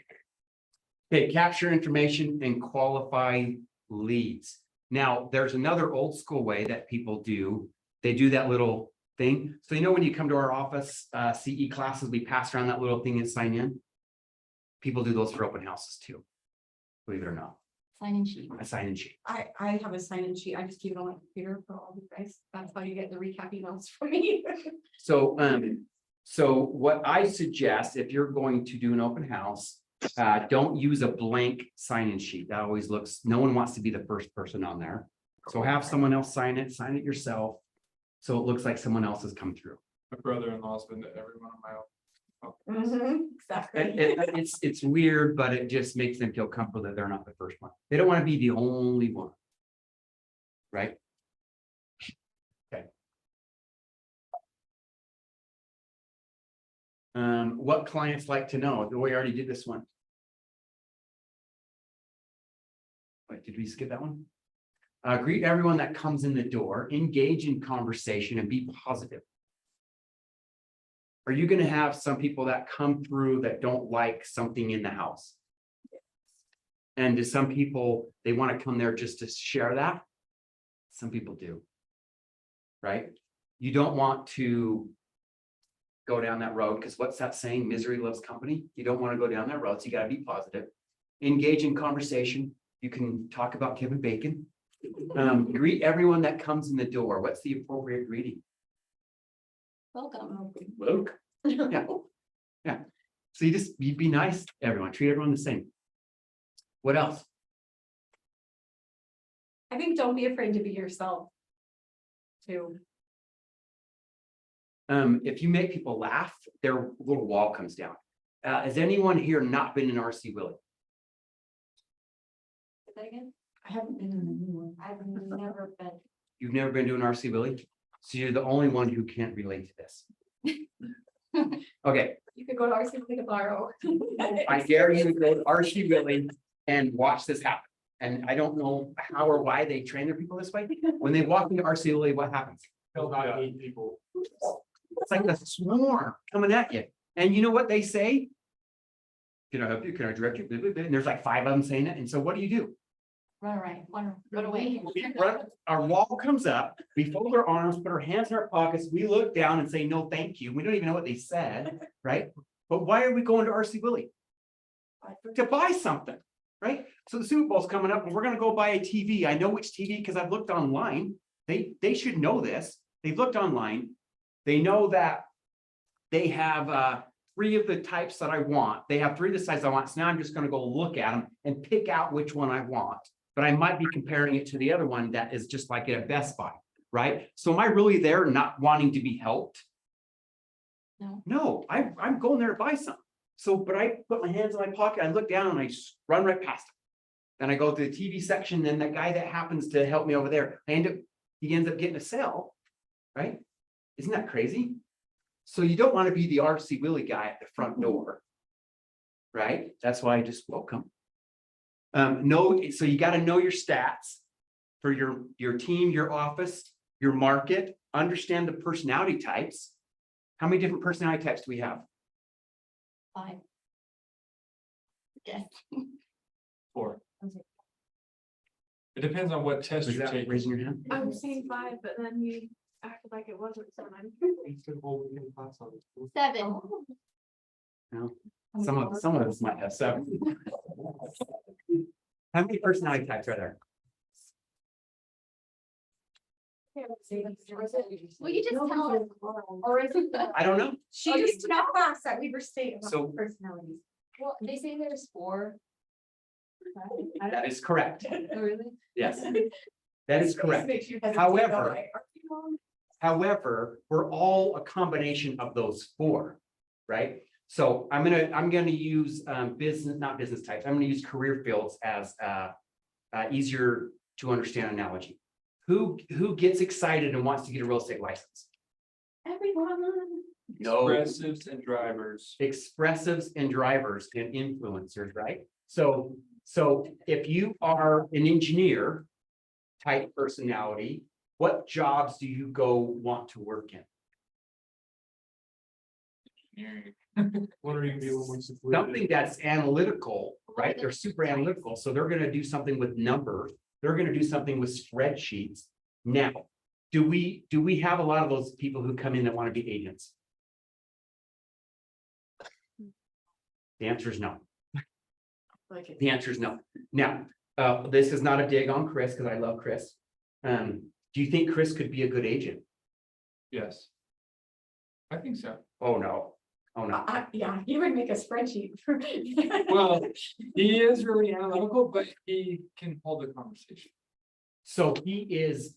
[SPEAKER 1] Okay, capture information and qualify leads. Now, there's another old school way that people do. They do that little thing. So you know, when you come to our office, CE classes, we pass around that little thing and sign in. People do those for open houses too. Believe it or not,
[SPEAKER 2] Sign-in sheet.
[SPEAKER 1] a sign in sheet.
[SPEAKER 6] I have a sign-in sheet. I just keep it on my computer for all you guys. That's how you get the recap emails from me.
[SPEAKER 1] So what I suggest, if you're going to do an open house, don't use a blank sign-in sheet. That always looks, no one wants to be the first person on there. So have someone else sign it yourself. So it looks like someone else has come through.
[SPEAKER 4] My brother-in-law's been to every one of my own.
[SPEAKER 6] Exactly.
[SPEAKER 1] It's weird, but it just makes them feel comfortable that they're not the first one. They don't want to be the only one. Right? Okay. What clients like to know? We already did this one. Wait, did we skip that one? Greet everyone that comes in the door, engage in conversation and be positive. Are you gonna have some people that come through that don't like something in the house? And do some people, they want to come there just to share that? Some people do. Right? You don't want to go down that road, because what's that saying? Misery loves company. You don't want to go down that road, so you gotta be positive. Engage in conversation. You can talk about Kevin Bacon. Greet everyone that comes in the door. What's the appropriate greeting?
[SPEAKER 2] Welcome.
[SPEAKER 1] Luke. Yeah. Yeah. So you be nice to everyone, treat everyone the same. What else?
[SPEAKER 6] I think don't be afraid to be yourself. Too.
[SPEAKER 1] If you make people laugh, their little wall comes down. Has anyone here not been in RC Willie?
[SPEAKER 2] Say that again?
[SPEAKER 6] I haven't been in a new one.
[SPEAKER 2] I've never been.
[SPEAKER 1] You've never been to an RC Willie? So you're the only one who can't relate to this. Okay,
[SPEAKER 6] You could go to RC tomorrow.
[SPEAKER 1] I dare you to go to RC Willie and watch this happen. And I don't know how or why they train their people this way. When they walk into RC Willie, what happens?
[SPEAKER 8] Filled out 8 people.
[SPEAKER 1] It's like a swarm coming at you. And you know what they say? Can I help you? Can I direct you? Blah, blah, blah. And there's like 5 of them saying it. And so what do?
[SPEAKER 2] Run away.
[SPEAKER 1] We run, our wall comes up, we fold our arms, put our hands in our pockets, we look down and say, no, thank you. We don't even know what they said, right? But why are we going to RC Willie? To buy something, right? So the Super Bowl's coming up and we're gonna go buy a TV. I know which TV because I've looked online. They should know this. They've looked online. They know that they have 3 of the types that I want. They have 3 of the sizes I want. So now I'm just gonna go look at them and pick out which one I want. But I might be comparing it to the other one that is just like at a Best Buy, right? So am I really there not wanting to be helped?
[SPEAKER 2] No.
[SPEAKER 1] No, I'm going there to buy something. So, but I put my hands in my pocket, I look down and I just run right past him. Then I go to the TV section, and that guy that happens to help me over there, he ends up getting a sale, right? Isn't that crazy? So you don't want to be the RC Willie guy at the front door, right? That's why I just welcome. So you got to know your stats for your team, your office, your market, understand the personality types. How many different personality types do we have?
[SPEAKER 2] 5. Yes.
[SPEAKER 4] 4. It depends on what test
[SPEAKER 1] Was
[SPEAKER 4] you're
[SPEAKER 1] that
[SPEAKER 4] taking.
[SPEAKER 1] raising your hand?
[SPEAKER 6] I was saying 5, but then you acted like it wasn't, so I'm.
[SPEAKER 2] 7.
[SPEAKER 1] No. Some of us might have 7. How many personality types are there?
[SPEAKER 2] Will you just tell us?
[SPEAKER 6] Or is it?
[SPEAKER 1] I don't know.
[SPEAKER 6] She used to know class at Weaver State about
[SPEAKER 1] So-
[SPEAKER 6] personalities.
[SPEAKER 2] Well, they say there's 4.
[SPEAKER 1] That is correct.
[SPEAKER 2] Oh, really?
[SPEAKER 1] Yes, that is correct. However- However, we're all a combination of those 4, right? So I'm gonna use not business types. I'm gonna use career fields as easier to understand analogy. Who gets excited and wants to get a real estate license?
[SPEAKER 6] Everyone.
[SPEAKER 1] No.
[SPEAKER 4] Expressives and drivers.
[SPEAKER 1] Expressives and drivers and influencers, right? So if you are an engineer type personality, what jobs do you go want to work in?
[SPEAKER 4] Engineering.
[SPEAKER 8] What are you doing once it's lit?
[SPEAKER 1] Something that's analytical, right? They're super analytical, so they're gonna do something with numbers, they're gonna do something with spreadsheets. Now, do we have a lot of those people who come in that want to be agents? The answer is no.
[SPEAKER 6] Like it.
[SPEAKER 1] The answer is no. Now, this is not a dig on Chris, because I love Chris. Do you think Chris could be a good agent?
[SPEAKER 4] Yes. I think so.
[SPEAKER 1] Oh, no. Oh, no.
[SPEAKER 6] Yeah, you would make a spreadsheet for.
[SPEAKER 4] Well, he is really analytical, but he can hold the conversation.
[SPEAKER 1] So he is,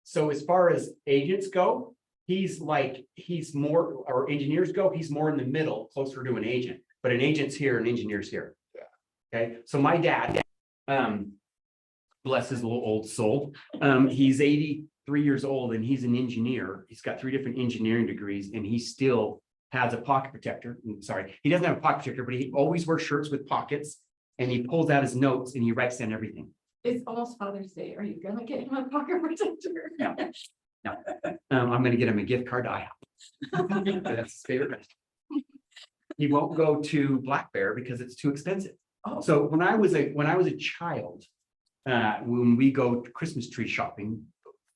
[SPEAKER 1] so as far as agents go, he's more, or engineers go, he's more in the middle, closer to an agent, but an agent's here, an engineer's here. Yeah. Okay, so my dad, bless his little old soul, he's 83 years old and he's an engineer. He's got 3 different engineering degrees and he still has a pocket protector. Sorry, he doesn't have a pocket protector, but he always wears shirts with pockets and he pulls out his notes and he writes down everything.
[SPEAKER 6] It's almost Father's Day. Are you gonna get him a pocket protector?
[SPEAKER 1] No. I'm gonna get him a gift card to IHOP. That's his favorite restaurant. He won't go to Black Bear because it's too expensive.
[SPEAKER 6] Oh.
[SPEAKER 1] So when I was a child, when we go to Christmas tree shopping,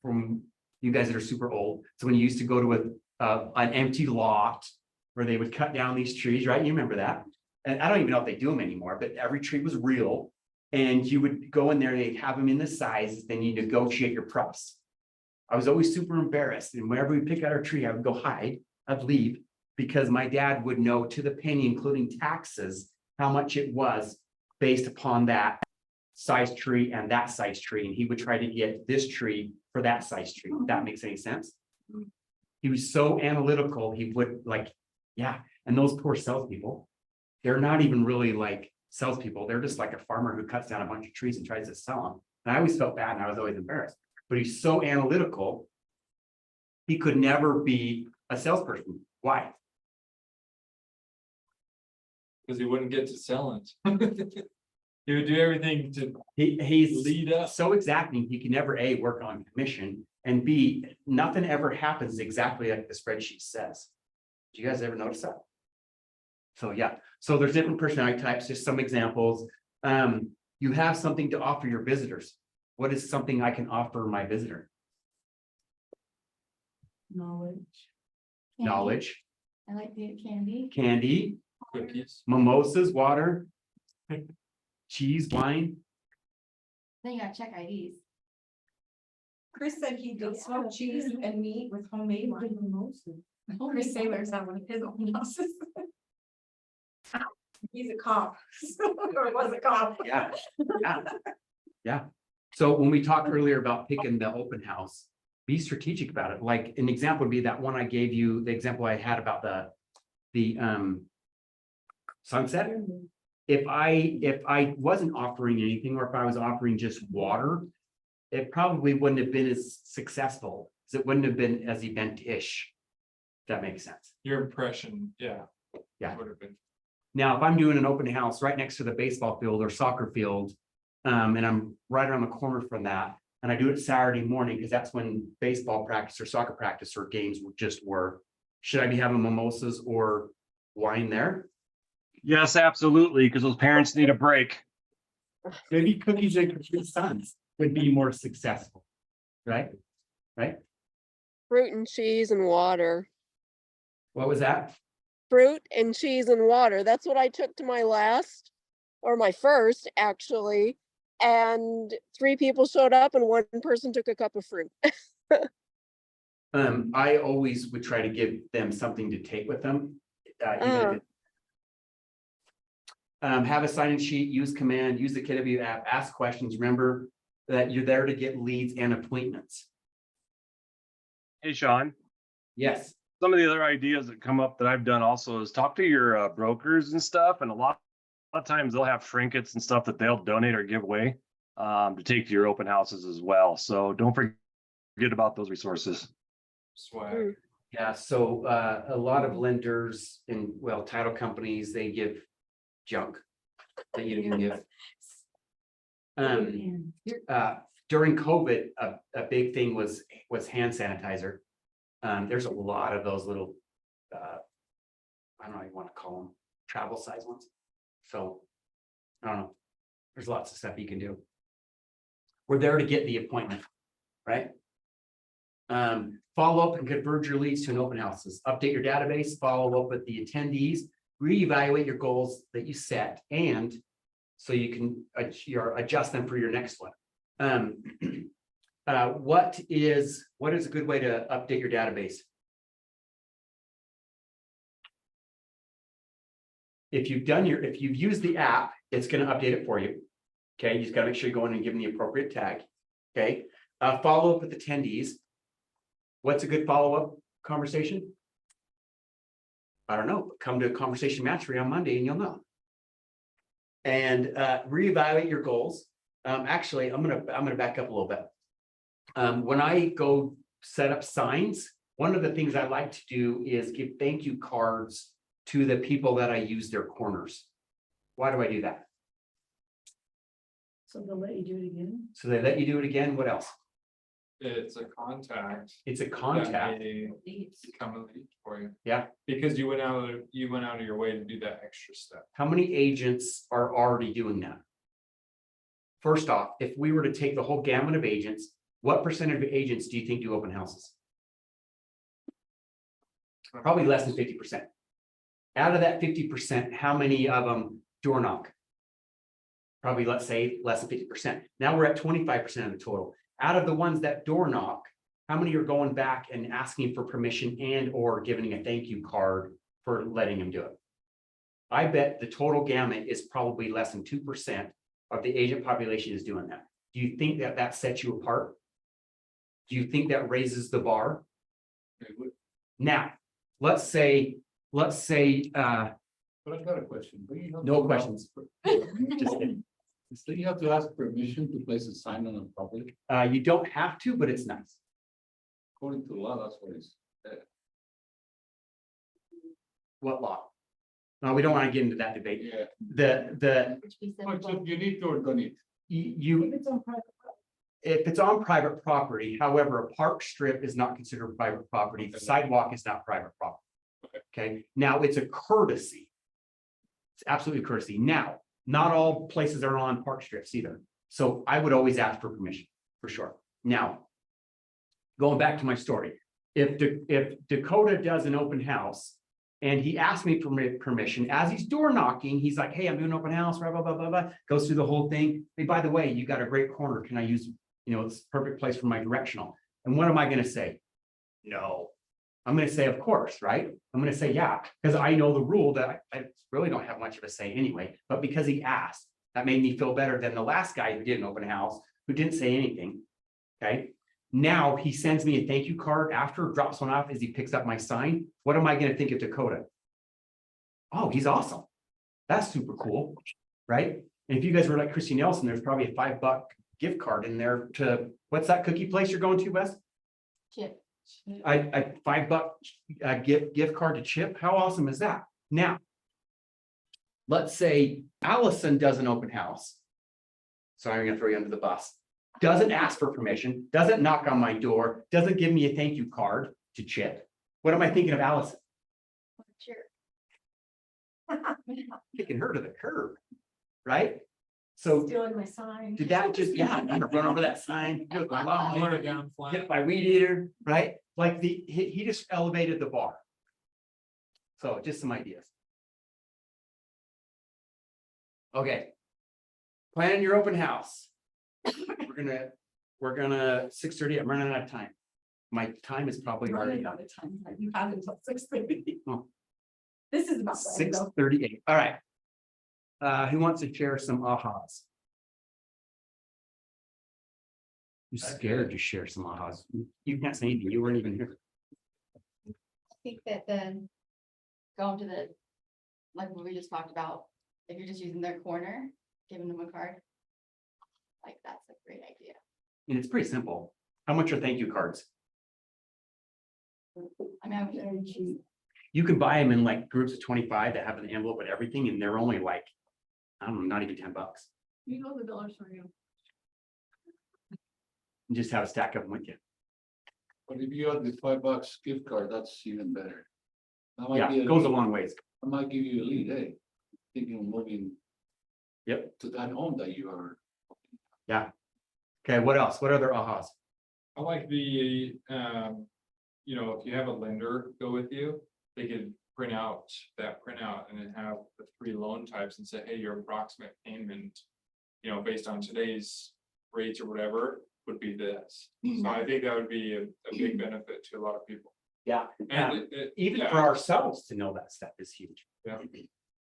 [SPEAKER 1] from you guys that are super old, so when you used to go to an empty lot where they would cut down these trees, right? You remember that? And I don't even know if they do them anymore, but every tree was real. And you would go in there, they'd have them in the sizes, then you negotiate your price. I was always super embarrassed, and whenever we pick out our tree, I would go hide, I'd leave, because my dad would know to the penny, including taxes, how much it was based upon that size tree and that size tree, and he would try to get this tree for that size tree, if that makes any sense. He was so analytical, he would yeah, and those poor salespeople, they're not even really like salespeople, they're just like a farmer who cuts down a bunch of trees and tries to sell them. And I always felt bad and I was always embarrassed, but he's so analytical. He could never be a salesperson. Why?
[SPEAKER 4] Because he wouldn't get to sell it. He would do everything to
[SPEAKER 1] He's
[SPEAKER 4] lead up.
[SPEAKER 1] so exacting, he can never A, work on commission, and B, nothing ever happens exactly like the spreadsheet says. Do you guys ever notice that? So yeah, so there's different personality types, just some examples. You have something to offer your visitors. What is something I can offer my visitor?
[SPEAKER 6] Knowledge.
[SPEAKER 2] Candy.
[SPEAKER 1] Knowledge,
[SPEAKER 2] I like the candy.
[SPEAKER 1] candy,
[SPEAKER 4] Cookies.
[SPEAKER 1] mimosas, water, cheese, wine.
[SPEAKER 2] Then you gotta check IDs.
[SPEAKER 6] Chris said he did smoke cheese and meat with homemade wine. Chris Sailor's at one of his own houses. He's a cop, or was a cop.
[SPEAKER 1] Yeah, yeah, yeah. So when we talked earlier about picking the open house, be strategic about it. Like an example would be that one I gave you, the example I had about the sunset. If I wasn't offering anything, or if I was offering just water, it probably wouldn't have been as successful, because it wouldn't have been as event-ish. If that makes sense.
[SPEAKER 4] Your impression, yeah.
[SPEAKER 1] Yeah.
[SPEAKER 4] Would have been.
[SPEAKER 1] Now, if I'm doing an open house right next to the baseball field or soccer field, and I'm right around the corner from that, and I do it Saturday morning, because that's when baseball practice or soccer practice or games were, should I be having mimosas or wine there?
[SPEAKER 9] Yes, absolutely, because those parents need a break.
[SPEAKER 1] Maybe cookies and Capri Suns would be more successful, right? Right?
[SPEAKER 10] Fruit and cheese and water.
[SPEAKER 1] What was that?
[SPEAKER 10] Fruit and cheese and water. That's what I took to my last, or my first, actually. And 3 people showed up and 1 person took a cup of fruit.
[SPEAKER 1] I always would try to give them something to take with them. Even if it- have a sign-in sheet, use command, use the KW app, ask questions. Remember that you're there to get leads and appointments.
[SPEAKER 9] Hey, Sean,
[SPEAKER 1] Yes.
[SPEAKER 9] some of the other ideas that come up that I've done also is talk to your brokers and stuff. And a lot of times they'll have trinkets and stuff that they'll donate or give away to take to your open houses as well. So don't forget about those resources.
[SPEAKER 4] Swag.
[SPEAKER 1] Yeah, so a lot of lenders and, well, title companies, they give junk that you didn't give. During COVID, a big thing was hand sanitizer. There's a lot of those little, I don't know, you want to call them travel size ones. So, I don't know. There's lots of stuff you can do. We're there to get the appointment, right? Follow up and convert your leads to an open houses, update your database, follow up with the attendees, reevaluate your goals that you set, and so you can adjust them for your next one. What is a good way to update your database? If you've used the app, it's going to update it for you. Okay, you just got to make sure you go in and give them the appropriate tag. Okay, follow up with attendees. What's a good follow-up conversation? I don't know. Come to a conversation mastery on Monday and you'll know. And reevaluate your goals. Actually, I'm gonna back up a little bit. When I go set up signs, one of the things I like to do is give thank you cards to the people that I use their corners. Why do I do that?
[SPEAKER 6] So they'll let you do it again?
[SPEAKER 1] So they let you do it again. What else?
[SPEAKER 4] It's a contact.
[SPEAKER 1] It's a
[SPEAKER 4] that
[SPEAKER 1] contact.
[SPEAKER 4] may Become a lead for you.
[SPEAKER 1] Yeah.
[SPEAKER 4] Because you went out of your way to do that extra step.
[SPEAKER 1] How many agents are already doing that? First off, if we were to take the whole gamut of agents, what percentage of agents do you think do open houses? Probably less than 50%. Out of that 50%, how many of them door knock? Probably, let's say, less than 50%. Now we're at 25% of the total. Out of the ones that door knock, how many are going back and asking for permission and or giving a thank you card for letting them do it? I bet the total gamut is probably less than 2% of the agent population is doing that. Do you think that that sets you apart? Do you think that raises the bar? Now, let's say,
[SPEAKER 8] But I've got a question. Do you have
[SPEAKER 1] no
[SPEAKER 8] to-
[SPEAKER 1] questions. Just kidding.
[SPEAKER 8] Do you have to ask permission to place a sign on a property?
[SPEAKER 1] You don't have to, but it's nice.
[SPEAKER 8] According to law, that's what it's.
[SPEAKER 1] What law? No, we don't want to get into that debate.
[SPEAKER 8] Yeah.
[SPEAKER 2] Which we said
[SPEAKER 8] But
[SPEAKER 2] about-
[SPEAKER 8] you need to or don't need.
[SPEAKER 1] You, if it's on private property, however, a park strip is not considered private property. The sidewalk is not private property. Okay, now it's a courtesy. It's absolutely a courtesy. Now, not all places are on park strips either. So I would always ask for permission, for sure. Now, going back to my story, if Dakota does an open house and he asks me for permission, as he's door knocking, he's like, hey, I'm doing an open house, blah, blah, blah, blah, blah, goes through the whole thing. Hey, by the way, you got a great corner. Can I use, it's a perfect place for my directional. And what am I going to say? No. I'm going to say, of course, right? I'm going to say, yeah, because I know the rule that I really don't have much of a say anyway, but because he asked, that made me feel better than the last guy who did an open house, who didn't say anything. Okay. Now he sends me a thank you card after, drops one off as he picks up my sign. What am I going to think of Dakota? Oh, he's awesome. That's super cool. Right. And if you guys were like Christy Nelson, there's probably a $5 gift card in there to, what's that cookie place you're going to, Wes?
[SPEAKER 2] Chip.
[SPEAKER 1] I $5 gift card to Chip. How awesome is that? Now, let's say Allison does an open house. Sorry, I'm gonna throw you under the bus. Doesn't ask for permission, doesn't knock on my door, doesn't give me a thank you card to Chip. What am I thinking of Allison?
[SPEAKER 2] Sure.
[SPEAKER 1] Kicking her to the curb, right? So
[SPEAKER 6] Stealing my sign.
[SPEAKER 1] did that just, yeah, I'm gonna run over that sign, do it, hit my weed eater, right? Like he just elevated the bar. So just some ideas. Okay. Plan your open house. We're gonna 6:30, I'm running out of time. My time is probably already
[SPEAKER 6] Running out of time. You have until 6:30.
[SPEAKER 1] Oh.
[SPEAKER 6] This is about. to end, though.
[SPEAKER 1] 6:38, all right. Who wants to share some ahas? I'm scared to share some ahas. You can't say anything, you weren't even here.
[SPEAKER 2] I think that then going to the, like what we just talked about, if you're just using their corner, giving them a card. Like that's a great idea.
[SPEAKER 1] And it's pretty simple. How much are thank you cards?
[SPEAKER 2] I mean, I'm very cheap.
[SPEAKER 1] You can buy them in like groups of 25 that have an envelope with everything and they're only like, I don't know, not even $10.
[SPEAKER 6] You know the dollar store, you.
[SPEAKER 1] You just have a stack of them with you.
[SPEAKER 11] But if you have the $5 gift card, that's even better. That might
[SPEAKER 1] Yeah,
[SPEAKER 11] be
[SPEAKER 1] it goes a
[SPEAKER 11] lead.
[SPEAKER 1] long ways.
[SPEAKER 11] I might give you a lead, hey, thinking of moving.
[SPEAKER 1] Yep.
[SPEAKER 11] To that home that you are.
[SPEAKER 1] Okay, what else? What other ahas?
[SPEAKER 4] I like the, you know, if you have a lender go with you, they could print out that printout and then have the 3 loan types and say, hey, your approximate payment. You know, based on today's rates or whatever, would be this. So I think that would be a big benefit to a lot of people.
[SPEAKER 1] Yeah.
[SPEAKER 4] And
[SPEAKER 1] Even
[SPEAKER 4] yeah.
[SPEAKER 1] for ourselves to know that stuff is huge.
[SPEAKER 4] Yeah.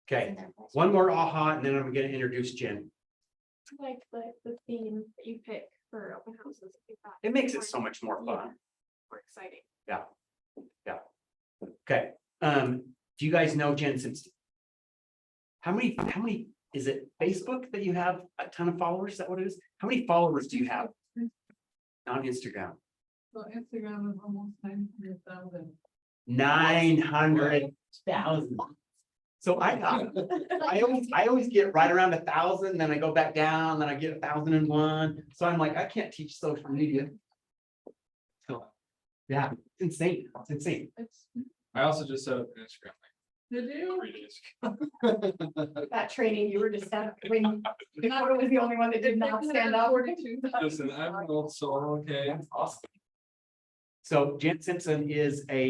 [SPEAKER 1] Okay, one more aha, and then I'm gonna introduce Jen.
[SPEAKER 6] Like the theme that you pick for open houses. I think that
[SPEAKER 1] It makes it so much more
[SPEAKER 6] Yeah.
[SPEAKER 1] fun.
[SPEAKER 6] More exciting.
[SPEAKER 1] Okay, do you guys know Jen Simpson? How many, is it Facebook that you have a ton of followers? Is that what it is? How many followers do you have on Instagram?
[SPEAKER 6] So Instagram is almost 900,000.
[SPEAKER 1] 900,000. So I thought, I always get right around 1,000, then I go back down, then I get 1,001. So I'm like, I can't teach social media. So, yeah, it's insane. It's insane.
[SPEAKER 4] I also just set up an Instagram
[SPEAKER 6] Did you?
[SPEAKER 4] 3 days ago.
[SPEAKER 2] That training you were just at, when Dakota was the only one that did not stand up.
[SPEAKER 6] 42,000.
[SPEAKER 4] Listen, I'm an old soul, okay?
[SPEAKER 1] Awesome. So Jen Simpson is a